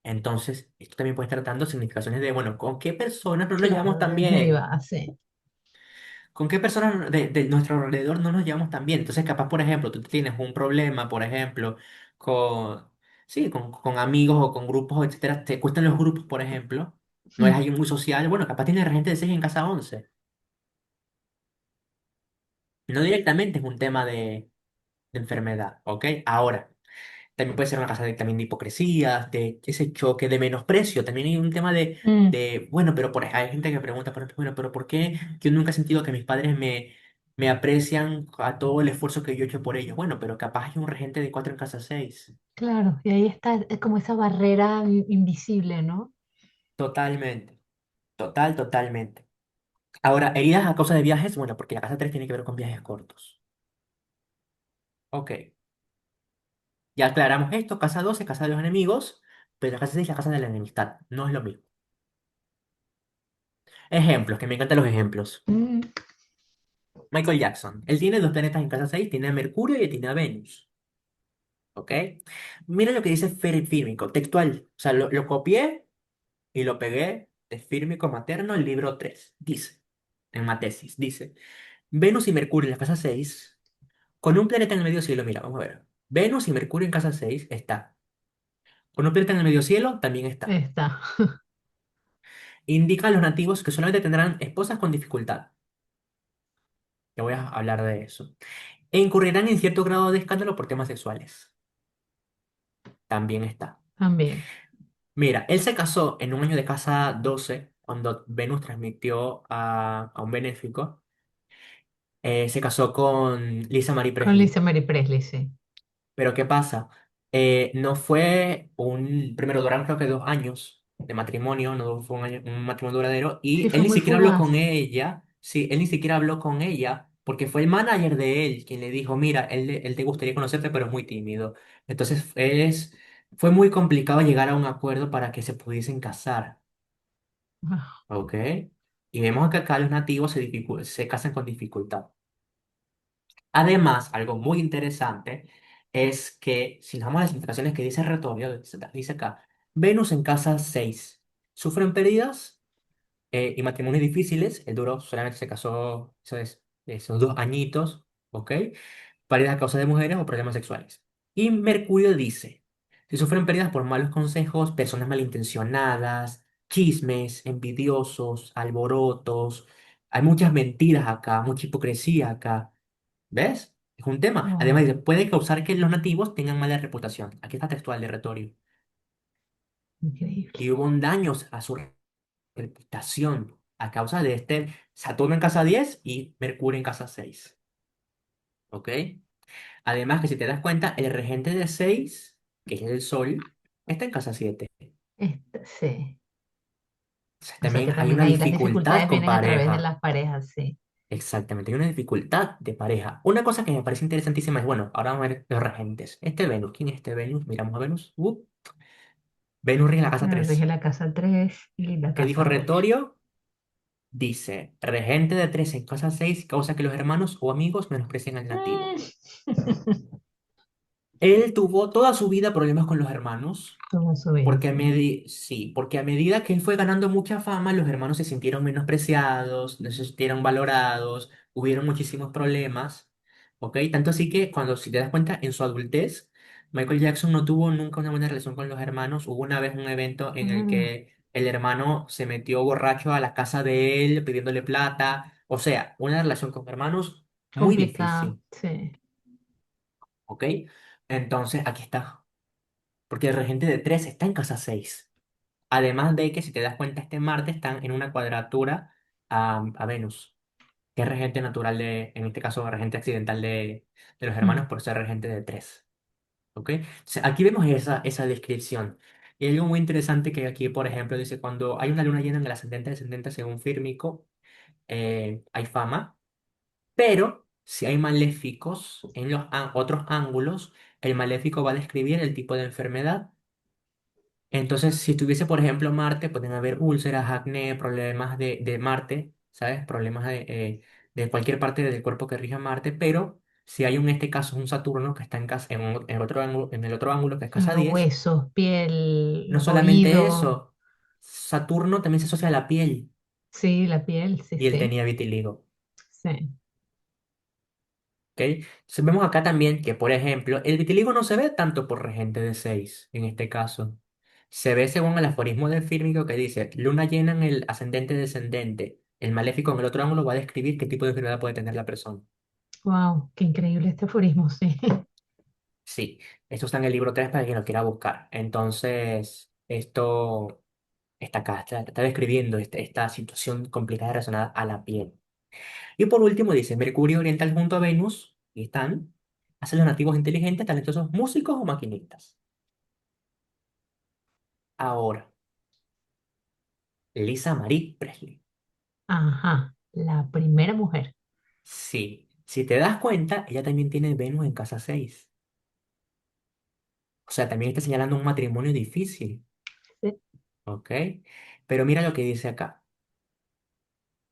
Entonces, esto también puede estar dando significaciones de, bueno, ¿con qué personas no nos llevamos claro, tan bien? deriva, sí. ¿Con qué personas de nuestro alrededor no nos llevamos tan bien? Entonces, capaz, por ejemplo, tú tienes un problema, por ejemplo, con, sí, con amigos o con grupos, etcétera. Te cuestan los grupos, por ejemplo. No eres Mm, alguien muy social. Bueno, capaz tienes gente de 6 en casa 11. No directamente es un tema de enfermedad, ¿ok? Ahora. También puede ser una casa también de hipocresías, de ese choque, de menosprecio. También hay un tema mm, bueno, pero hay gente que pregunta, por ejemplo, bueno, pero ¿por qué yo nunca he sentido que mis padres me aprecian a todo el esfuerzo que yo he hecho por ellos? Bueno, pero capaz hay un regente de 4 en casa 6. claro, y ahí está, es como esa barrera invisible, ¿no? Totalmente, totalmente. Ahora, heridas a causa de viajes, bueno, porque la casa 3 tiene que ver con viajes cortos. Ok, ya aclaramos esto, casa 12 casa de los enemigos, pero la casa 6 la casa de la enemistad. No es lo mismo. Ejemplos, que me encantan los ejemplos. Mm, Michael Jackson. Él tiene dos planetas en casa 6, tiene a Mercurio y tiene a Venus. ¿Ok? Mira lo que dice Fírmico, textual. O sea, lo copié y lo pegué de Fírmico Materno, el libro 3. Dice, en Matesis, dice, Venus y Mercurio en la casa 6, con un planeta en el medio cielo. Mira, vamos a ver. Venus y Mercurio en casa 6 está. Con un planeta en el medio cielo también está. Está. Indica a los nativos que solamente tendrán esposas con dificultad. Te voy a hablar de eso. E incurrirán en cierto grado de escándalo por temas sexuales. También está. También. Mira, él se casó en un año de casa 12 cuando Venus transmitió a un benéfico. Se casó con Lisa Marie Con Presley. Lisa Mary Presley, sí. Pero ¿qué pasa? No fue un... Primero duraron creo que 2 años de matrimonio, no fue un matrimonio duradero. Sí, Y él fue ni muy siquiera habló fugaz. con ella. Sí, él ni siquiera habló con ella porque fue el manager de él quien le dijo, mira, él te gustaría conocerte, pero es muy tímido. Entonces fue muy complicado llegar a un acuerdo para que se pudiesen casar. Ah, ¿Ok? Y vemos que acá los nativos se casan con dificultad. Además, algo muy interesante es que, si nos vamos a las implicaciones que dice Retorio, dice acá, Venus en casa 6 sufren pérdidas y matrimonios difíciles. El duro solamente se casó, esos 2 añitos, ¿ok? Pérdidas a causa de mujeres o problemas sexuales. Y Mercurio dice, si sufren pérdidas por malos consejos, personas malintencionadas, chismes, envidiosos, alborotos, hay muchas mentiras acá, mucha hipocresía acá. ¿Ves? Es un tema. Además, wow, dice, puede causar que los nativos tengan mala reputación. Aquí está textual de Retorio. increíble. Y hubo un daños a su reputación a causa de este Saturno en casa 10 y Mercurio en casa 6. ¿Ok? Además, que si te das cuenta, el regente de 6 que es el Sol, está en casa 7. Sí. O sea que También hay también una ahí las dificultad dificultades con vienen a través de pareja. las parejas, sí. Exactamente, hay una dificultad de pareja. Una cosa que me parece interesantísima es, bueno, ahora vamos a ver los regentes. Este Venus, ¿quién es este Venus? Miramos a Venus. Venus rige la casa Bueno, 3. rige la casa 3 y la ¿Qué dijo casa 8. Retorio? Dice, regente de 3 en casa 6 causa que los hermanos o amigos menosprecien al nativo. Él tuvo toda su vida problemas con los hermanos. Como su vida, Porque sí. sí, porque a medida que él fue ganando mucha fama, los hermanos se sintieron menospreciados, no se sintieron valorados, hubieron muchísimos problemas, ¿ok? Tanto así que cuando, si te das cuenta, en su adultez, Michael Jackson no tuvo nunca una buena relación con los hermanos. Hubo una vez un evento en el Ah, que el hermano se metió borracho a la casa de él pidiéndole plata. O sea, una relación con hermanos muy complicado, difícil, sí. ¿ok? Entonces, aquí está. Porque el regente de 3 está en casa 6. Además de que, si te das cuenta, este Marte está en una cuadratura a Venus, que es regente natural en este caso, regente accidental de los hermanos Mm. por ser regente de 3. ¿Ok? Aquí vemos esa descripción. Y hay algo muy interesante que aquí, por ejemplo, dice, cuando hay una luna llena en el ascendente descendente según Fírmico, hay fama, pero si hay maléficos en los otros ángulos, el maléfico va a describir el tipo de enfermedad. Entonces, si tuviese, por ejemplo, Marte, pueden haber úlceras, acné, problemas de Marte, ¿sabes? Problemas de cualquier parte del cuerpo que rija Marte, pero si hay en este caso un Saturno que está en, casa, en otro ángulo, en el otro ángulo que es casa Los 10, huesos, no piel, solamente oído, eso, Saturno también se asocia a la piel sí, la piel, sí, y él sí, tenía vitiligo. sí. ¿Ok? Entonces, vemos acá también que, por ejemplo, el vitiligo no se ve tanto por regente de 6 en este caso. Se ve según el aforismo del fírmico que dice, luna llena en el ascendente descendente, el maléfico en el otro ángulo va a describir qué tipo de enfermedad puede tener la persona. Wow, qué increíble este aforismo, sí. Sí, esto está en el libro 3 para quien lo quiera buscar. Entonces, esto está acá, está describiendo esta situación complicada relacionada a la piel. Y por último dice, Mercurio oriental junto a Venus, y están, hacen los nativos inteligentes, talentosos músicos o maquinistas. Ahora, Lisa Marie Presley. Ajá, la primera mujer. Sí, si te das cuenta, ella también tiene Venus en casa 6. O sea, también está señalando un matrimonio difícil, Sí. ¿ok? Pero mira lo que dice acá.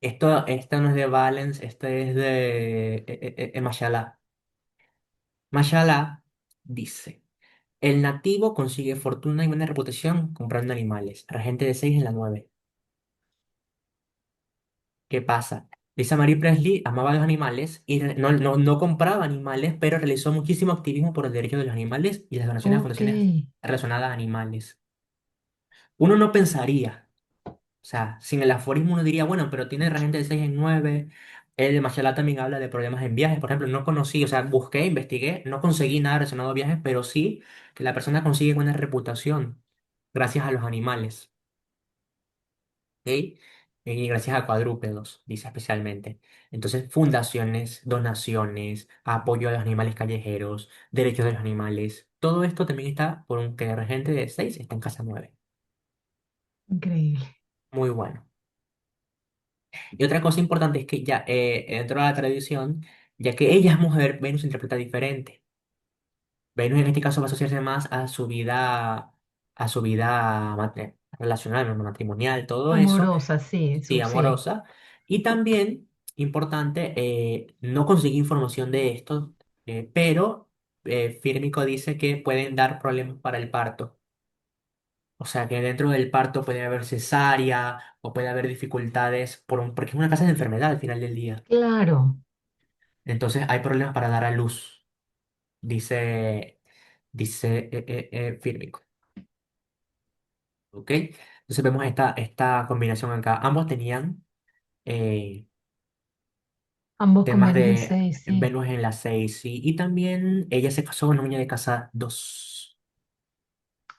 Esto no es de Valens, esto es de Mashallah. Mashallah dice, el nativo consigue fortuna y buena reputación comprando animales. Regente de 6 en la 9. ¿Qué pasa? Lisa Marie Presley amaba a los animales y no compraba animales, pero realizó muchísimo activismo por el derecho de los animales y las donaciones a Ok, fundaciones relacionadas a animales. Uno no pensaría, o sea, sin el aforismo uno diría, bueno, pero tiene regente de 6 en 9. El de Machalá también habla de problemas en viajes. Por ejemplo, no conocí, o sea, busqué, investigué, no conseguí nada relacionado a viajes, pero sí que la persona consigue buena reputación gracias a los animales. ¿Ok? Y gracias a cuadrúpedos, dice especialmente. Entonces, fundaciones, donaciones, apoyo a los animales callejeros, derechos de los animales, todo esto también está por un que regente de 6 está en casa 9. increíble. Muy bueno. Y otra cosa importante es que ya dentro de la tradición, ya que ella es mujer, Venus se interpreta diferente. Venus en este caso va a asociarse más a su vida relacional, matrimonial, todo eso. Amorosa, sí, Sí, eso sí. amorosa. Y también, importante, no conseguí información de esto, pero Fírmico dice que pueden dar problemas para el parto. O sea, que dentro del parto puede haber cesárea o puede haber dificultades porque es una casa de enfermedad al final del día. Claro, Entonces hay problemas para dar a luz, dice, dice Fírmico. ¿Ok? Entonces vemos esta combinación acá. Ambos tenían eh, ambos con temas menos en de 6, sí. Venus en la 6, sí. Y también ella se casó con una niña de casa 2.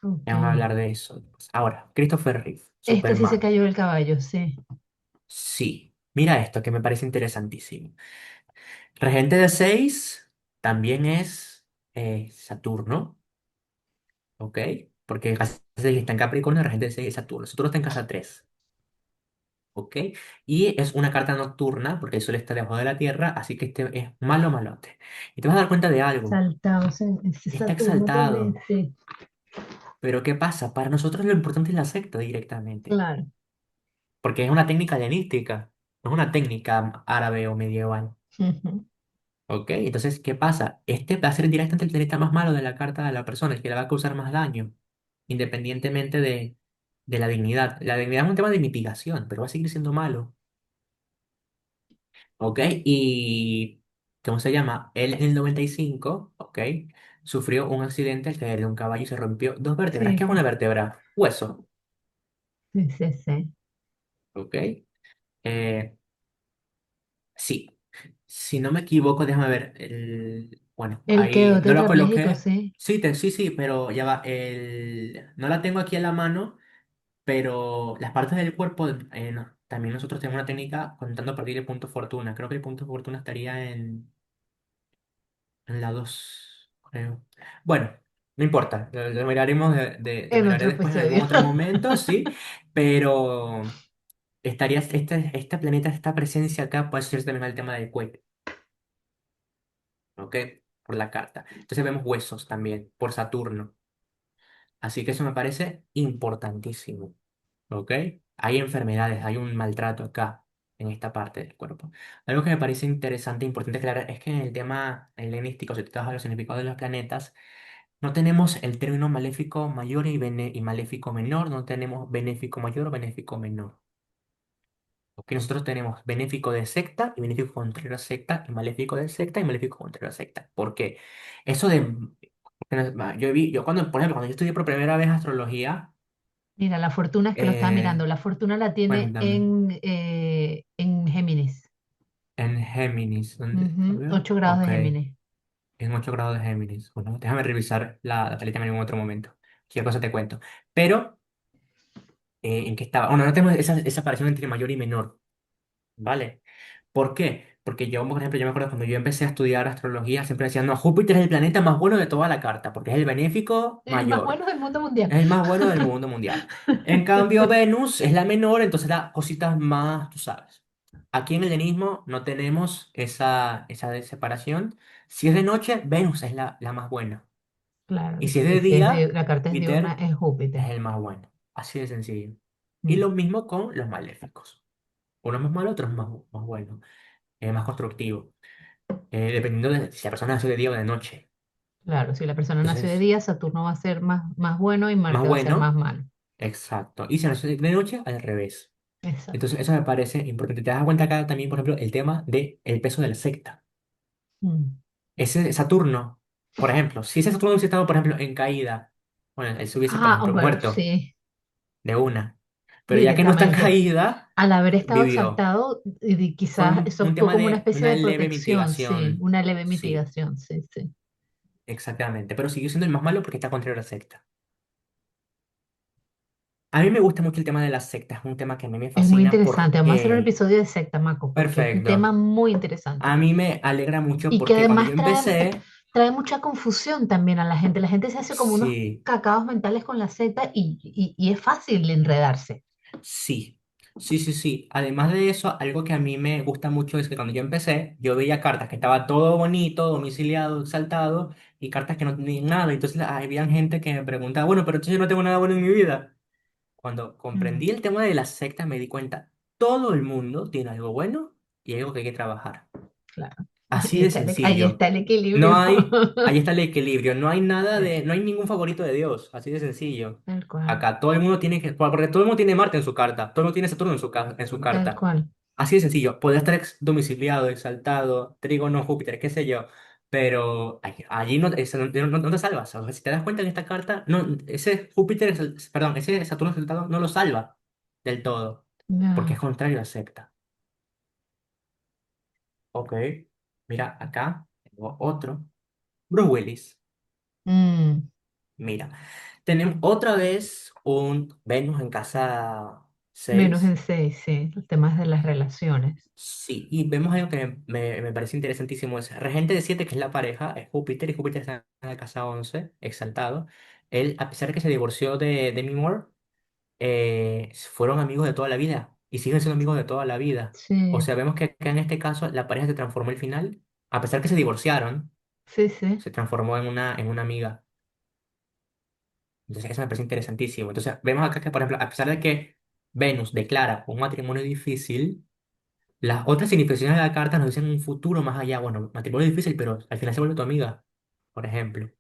Ok. Vamos a hablar de eso después. Ahora, Christopher Reeve, Este sí se Superman. cayó del caballo, sí. Sí, mira esto que me parece interesantísimo. Regente de 6 también es Saturno, ¿ok? Porque casa 6 está en Capricornio, regente de 6 es Saturno. Saturno está en casa 3, ¿ok? Y es una carta nocturna, porque el Sol está debajo de la Tierra, así que este es malo malote. Y te vas a dar cuenta de algo. Exaltado, ese Está Saturno también, exaltado. sí. Pero ¿qué pasa? Para nosotros lo importante es la secta directamente, Claro. porque es una técnica helenística, no es una técnica árabe o medieval. Ujú. ¿Ok? Entonces, ¿qué pasa? Este va a ser directamente el planeta más malo de la carta de la persona, el que le va a causar más daño, independientemente de la dignidad. La dignidad es un tema de mitigación, pero va a seguir siendo malo. ¿Ok? Y, ¿cómo se llama? Él en el 95, ¿ok? Sufrió un accidente al caer de un caballo y se rompió dos vértebras. Sí, ¿Qué es una vértebra? Hueso. sí, sí, sí. ¿Ok? Eh, sí. Si no me equivoco, déjame ver. Bueno, Él ahí quedó no lo tetrapléjico, coloqué. sí. Sí, sí, sí, pero ya va. No la tengo aquí en la mano, pero las partes del cuerpo, no. También nosotros tenemos una técnica contando a partir del punto fortuna. Creo que el punto fortuna estaría en la 2 creo. Bueno, no importa. Lo miraremos lo En miraré otro después en algún episodio. otro momento, sí. Pero este planeta, esta presencia acá puede ser también el tema del cuello. ¿Ok? Por la carta. Entonces vemos huesos también, por Saturno. Así que eso me parece importantísimo. ¿Ok? Hay enfermedades, hay un maltrato acá, en esta parte del cuerpo. Algo que me parece interesante e importante aclarar es que en el tema helenístico, si tú te vas a los significados de los planetas, no tenemos el término maléfico mayor y maléfico menor, no tenemos benéfico mayor o benéfico menor. Porque nosotros tenemos benéfico de secta y benéfico contrario a secta y maléfico de secta y maléfico contrario a secta. ¿Por qué? Eso de... yo cuando, por ejemplo, cuando yo estudié por primera vez astrología, Mira, la fortuna es que lo estaba eh, mirando. La fortuna la tiene cuéntame, en Géminis. en Géminis, ¿dónde lo Ujú, veo? 8 grados Ok, de Géminis. en 8 grados de Géminis. Bueno, déjame revisar la tablita en algún otro momento. Qué cosa te cuento. Pero, ¿en qué estaba? Bueno, no tenemos esa separación entre mayor y menor, ¿vale? ¿Por qué? Porque yo, por ejemplo, yo me acuerdo cuando yo empecé a estudiar astrología, siempre decían, no, Júpiter es el planeta más bueno de toda la carta, porque es el benéfico El más mayor, bueno del mundo mundial. es el más bueno del mundo mundial. En cambio, Venus es la menor, entonces da cositas más, tú sabes. Aquí en el helenismo no tenemos esa separación. Si es de noche, Venus es la más buena. Claro, Y y si es si, de si es día, la carta es diurna, Júpiter es es Júpiter. el más bueno. Así de sencillo. Y Mm, lo mismo con los maléficos. Uno es más malo, otro es más bueno, más constructivo. Dependiendo de si la persona nació de día o de noche. claro, si la persona nació de Entonces, día, Saturno va a ser más bueno y más Marte va a ser más bueno, malo. exacto. Y si nació de noche, al revés. Exacto. Entonces, eso me parece importante. Te das cuenta acá también, por ejemplo, el tema del peso de la secta. Mm. Ese Saturno, por ejemplo, si ese Saturno hubiese estado, por ejemplo, en caída, bueno, él se hubiese, por Ah, ejemplo, bueno, muerto sí, de una. Pero ya que no está en directamente. caída, Al haber estado vivió. exaltado, y Fue quizás eso un actuó tema como una de especie una de leve protección, sí, mitigación. una leve Sí, mitigación, sí, sí. exactamente. Pero siguió siendo el más malo porque está contra la secta. A mí me gusta mucho el tema de las sectas. Es un tema que a mí me Es muy fascina interesante. Vamos a hacer un porque, episodio de secta, Marco, porque es un tema perfecto. muy A interesante. mí me alegra mucho Y que porque cuando yo además trae, empecé, trae mucha confusión también a la gente. La gente se hace como unos sí. cacaos mentales con la secta y es fácil enredarse. Sí, sí, sí, sí. Además de eso, algo que a mí me gusta mucho es que cuando yo empecé, yo veía cartas que estaba todo bonito, domiciliado, exaltado, y cartas que no tenían nada. Entonces había gente que me preguntaba, bueno, pero entonces yo no tengo nada bueno en mi vida. Cuando Mm, comprendí el tema de las sectas, me di cuenta, todo el mundo tiene algo bueno y algo que hay que trabajar. claro. Así de Ahí sencillo. está el No equilibrio. hay, ahí está el equilibrio. No hay nada Sí, no hay ningún favorito de Dios. Así de sencillo. tal cual, Acá todo el mundo tiene que, porque todo el mundo tiene Marte en su carta, todo el mundo tiene Saturno en su tal carta. cual. Así de sencillo. Podría estar domiciliado, exaltado, trígono, Júpiter, qué sé yo. Pero allí no, no te salvas. O sea, si te das cuenta en esta carta, no, ese Júpiter, perdón, ese Saturno exaltado no lo salva del todo. Porque es Ya. contrario a secta. Ok. Mira, acá tengo otro. Bruce Willis. Mm, Mira, tenemos otra vez un Venus en casa menos en 6. 6, sí, los temas de las relaciones. Sí, y vemos algo que me parece interesantísimo. Es regente de 7 que es la pareja, es Júpiter, y Júpiter está en la casa 11 exaltado. Él, a pesar de que se divorció de Demi Moore, fueron amigos de toda la vida y siguen siendo amigos de toda la vida. O Sí, sea, vemos que acá en este caso la pareja se transformó al final, a pesar que se divorciaron, sí, sí. se transformó en una amiga. Entonces, eso me parece interesantísimo. Entonces, vemos acá que, por ejemplo, a pesar de que Venus declara un matrimonio difícil, las otras significaciones de la carta nos dicen un futuro más allá. Bueno, matrimonio difícil, pero al final se vuelve tu amiga, por ejemplo.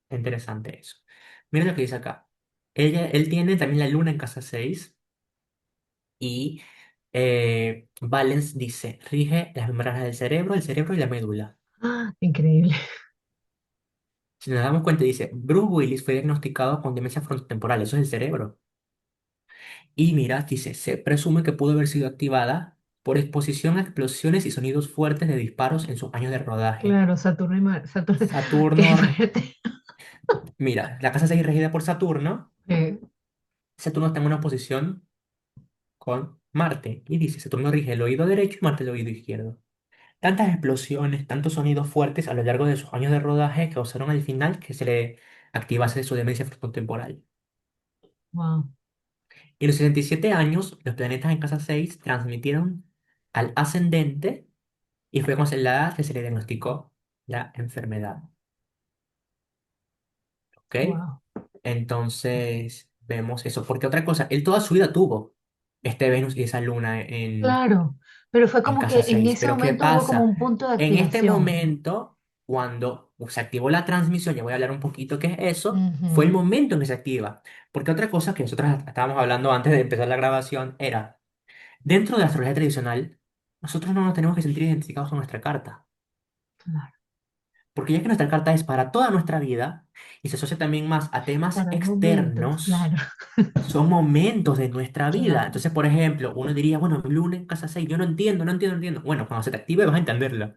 Interesante eso. Mira lo que dice acá. Él tiene también la luna en casa 6 y Valens dice, rige las membranas del cerebro, el cerebro y la médula. Ah, increíble. Si nos damos cuenta, dice, Bruce Willis fue diagnosticado con demencia frontotemporal, eso es el cerebro. Y mira, dice, se presume que pudo haber sido activada por exposición a explosiones y sonidos fuertes de disparos en sus años de rodaje. Claro, Saturno y Saturno, qué Saturno, fuerte. mira, la casa 6 regida por Saturno. Eh, Saturno está en una posición con Marte. Y dice, Saturno rige el oído derecho y Marte el oído izquierdo. Tantas explosiones, tantos sonidos fuertes a lo largo de sus años de rodaje causaron al final que se le activase su demencia frontotemporal. wow, Y a los 67 años, los planetas en casa 6 transmitieron al ascendente y fue con la edad que se le diagnosticó la enfermedad. ¿Ok? wow. Entonces, vemos eso. Porque otra cosa, él toda su vida tuvo este Venus y esa luna Claro, pero fue en como casa que en 6. ese Pero ¿qué momento hubo como pasa? un punto de En este activación. momento, cuando se activó la transmisión, ya voy a hablar un poquito qué es eso, fue el Ujú, momento en que se activa. Porque otra cosa que nosotros estábamos hablando antes de empezar la grabación era, dentro de la astrología tradicional, nosotros no nos tenemos que sentir identificados con nuestra carta. claro, Porque ya que nuestra carta es para toda nuestra vida y se asocia también más a temas para momentos, claro, externos, son momentos de nuestra vida. claro, Entonces, por ejemplo, uno diría, bueno, luna en casa 6 yo no entiendo, no entiendo, no entiendo. Bueno, cuando se te active vas a entenderlo,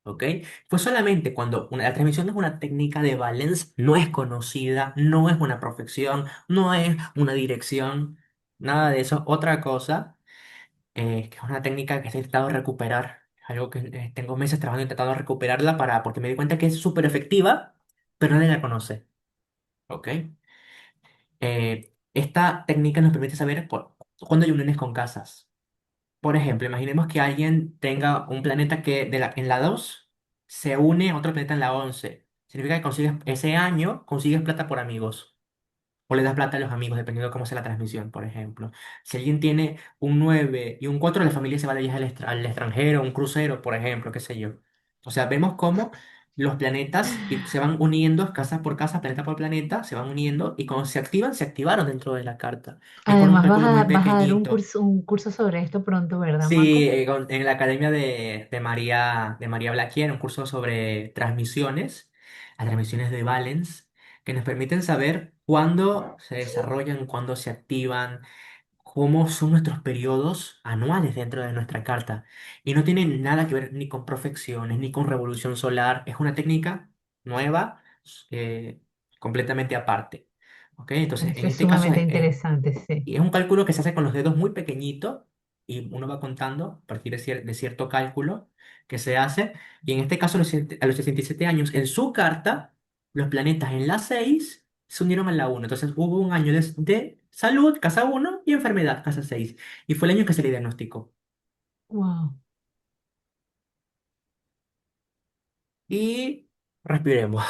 ¿ok? Fue solamente cuando la transmisión es una técnica de Valence, no es conocida, no es una profección, no es una dirección, nada de eso. Otra cosa, que es una técnica que he intentado recuperar, algo que tengo meses trabajando intentando recuperarla porque me di cuenta que es súper efectiva, pero nadie la conoce, ¿ok? Esta técnica nos permite saber cuándo hay uniones con casas. Por ejemplo, imaginemos que alguien tenga un planeta que en la 2 se une a otro planeta en la 11. Significa que consigues ese año, consigues plata por amigos. O le das plata a los amigos, dependiendo de cómo sea la transmisión, por ejemplo. Si alguien tiene un 9 y un 4 la familia se va de viaje al extranjero, un crucero, por ejemplo, qué sé yo. O sea, vemos cómo los planetas y se van uniendo casa por casa, planeta por planeta, se van uniendo y cuando se activan, se activaron dentro de la carta. Es por un Además, cálculo muy vas a dar pequeñito. un curso sobre esto pronto, ¿verdad, Sí, Marco? en la academia de María Blaquier, un curso sobre transmisiones, las transmisiones de Valence, que nos permiten saber cuándo se desarrollan, cuándo se activan, cómo son nuestros periodos anuales dentro de nuestra carta. Y no tiene nada que ver ni con profecciones, ni con revolución solar. Es una técnica nueva, eh, completamente aparte. ¿Ok? Entonces, en Es este caso sumamente interesante, sí. y es un cálculo que se hace con los dedos muy pequeñitos y uno va contando a partir de cierto cálculo que se hace. Y en este caso, a los 67 años, en su carta, los planetas en la 6 se unieron a la uno. Entonces hubo un año de salud, casa uno y enfermedad, casa 6. Y fue el año en que se le diagnosticó. Wow. Y respiremos.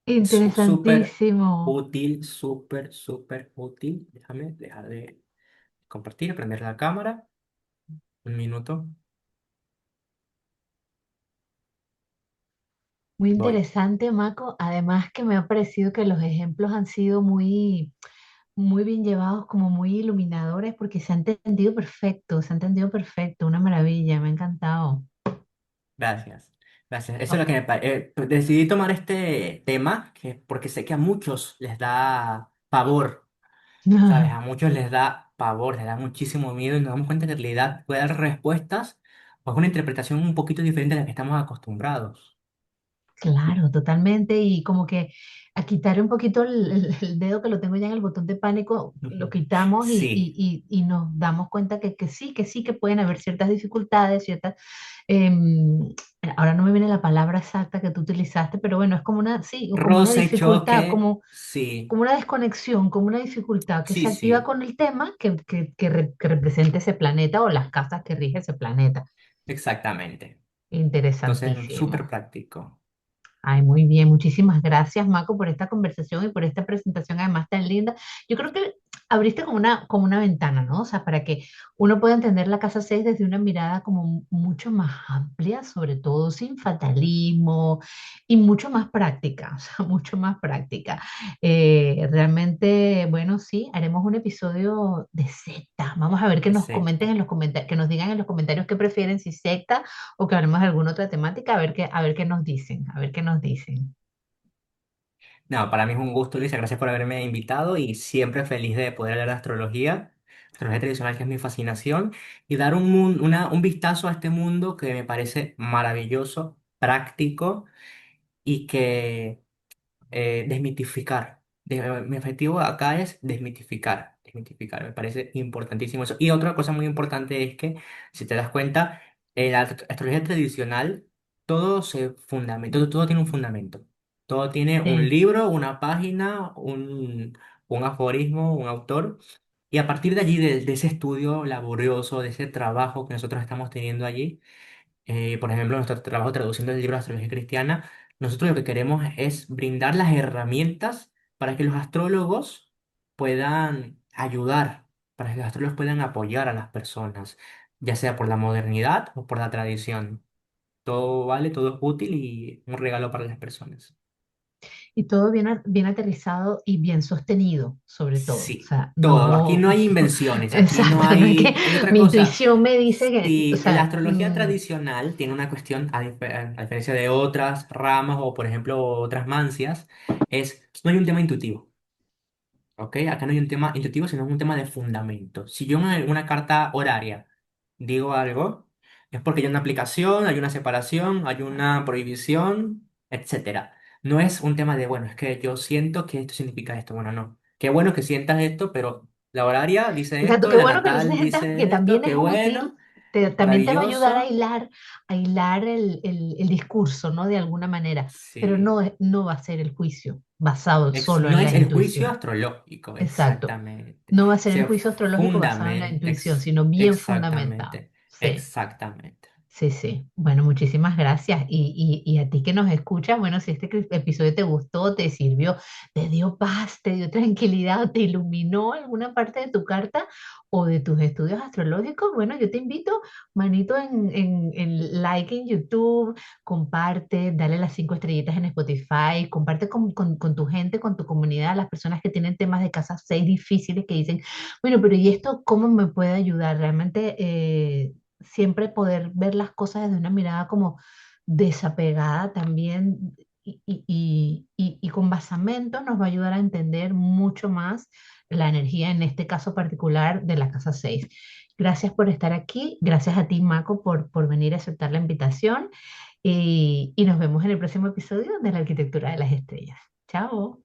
Súper Interesantísimo. útil, súper útil. Déjame dejar de compartir, prender la cámara. Un minuto. Muy Voy. interesante, Marco. Además que me ha parecido que los ejemplos han sido muy bien llevados, como muy iluminadores, porque se ha entendido perfecto, se ha entendido perfecto. Una maravilla, me ha encantado. Gracias, gracias. Eso es lo Ah, que decidí tomar este tema porque sé que a muchos les da pavor, ¿sabes? A muchos les da pavor, les da muchísimo miedo y nos damos cuenta que en realidad puede dar respuestas o es una interpretación un poquito diferente a la que estamos acostumbrados. claro, totalmente. Y como que a quitar un poquito el dedo que lo tengo ya en el botón de pánico, lo quitamos Sí, y nos damos cuenta que sí, que pueden haber ciertas dificultades, ciertas... ahora no me viene la palabra exacta que tú utilizaste, pero bueno, es como una, sí, o como una roce, dificultad, choque, sí, como una desconexión, como una dificultad que sí, se activa sí, con el tema que representa ese planeta o las casas que rige ese planeta. exactamente. Entonces, súper Interesantísimo. práctico. Ay, muy bien. Muchísimas gracias, Marco, por esta conversación y por esta presentación además tan linda. Yo creo que abriste como una ventana, ¿no? O sea, para que uno pueda entender la casa 6 desde una mirada como mucho más amplia, sobre todo sin fatalismo y mucho más práctica, o sea, mucho más práctica. Realmente, bueno, sí, haremos un episodio de secta. Vamos a ver que nos comenten Exacto. en los comentarios, que nos digan en los comentarios qué prefieren, si secta o que hablemos de alguna otra temática, a ver qué nos dicen, a ver qué nos dicen. No, para mí es un gusto, Luisa. Gracias por haberme invitado y siempre feliz de poder hablar de astrología tradicional que es mi fascinación, y dar un vistazo a este mundo que me parece maravilloso, práctico y que desmitificar. Mi objetivo acá es desmitificar, desmitificar. Me parece importantísimo eso. Y otra cosa muy importante es que, si te das cuenta, en la astrología tradicional, todo se fundamenta, todo tiene un fundamento. Todo tiene un Sí. libro, una página, un aforismo, un autor. Y a partir de allí, de ese estudio laborioso, de ese trabajo que nosotros estamos teniendo allí, por ejemplo, nuestro trabajo traduciendo el libro de Astrología Cristiana, nosotros lo que queremos es brindar las herramientas para que los astrólogos puedan ayudar, para que los astrólogos puedan apoyar a las personas, ya sea por la modernidad o por la tradición. Todo vale, todo es útil y un regalo para las personas. Y todo bien aterrizado y bien sostenido, sobre todo. O Sí, sea, todo. Aquí no, no hay invenciones, aquí no exacto, no es que hay otra mi cosa. intuición me dice que, o Si la sea, astrología tradicional tiene una cuestión, a diferencia de otras ramas o, por ejemplo, otras mancias, no hay un tema intuitivo, ¿ok? Acá no hay un tema intuitivo, sino un tema de fundamento. Si yo en una carta horaria digo algo, es porque hay una aplicación, hay una separación, hay una prohibición, etcétera. No es un tema de, bueno, es que yo siento que esto significa esto. Bueno, no. Qué bueno que sientas esto, pero la horaria dice exacto, esto, qué la bueno que lo natal sientas, que dice esto, también qué es útil, bueno, también te va a ayudar maravilloso. a hilar el discurso, ¿no? De alguna manera, pero Sí. no va a ser el juicio basado solo No en la es el juicio intuición. astrológico, Exacto. exactamente. No va a ser el Se juicio astrológico basado en la intuición, sino bien fundamentado. exactamente, Sí. exactamente. Sí, sí. Bueno, muchísimas gracias. Y a ti que nos escuchas, bueno, si este episodio te gustó, te sirvió, te dio paz, te dio tranquilidad, o te iluminó alguna parte de tu carta o de tus estudios astrológicos, bueno, yo te invito, manito, en like en YouTube, comparte, dale las 5 estrellitas en Spotify, comparte con tu gente, con tu comunidad, las personas que tienen temas de casa 6 difíciles que dicen, bueno, pero ¿y esto cómo me puede ayudar? Realmente siempre poder ver las cosas desde una mirada como desapegada también y con basamento nos va a ayudar a entender mucho más la energía, en este caso particular, de la casa 6. Gracias por estar aquí, gracias a ti, Maco, por venir a aceptar la invitación y nos vemos en el próximo episodio de la Arquitectura de las Estrellas. Chao.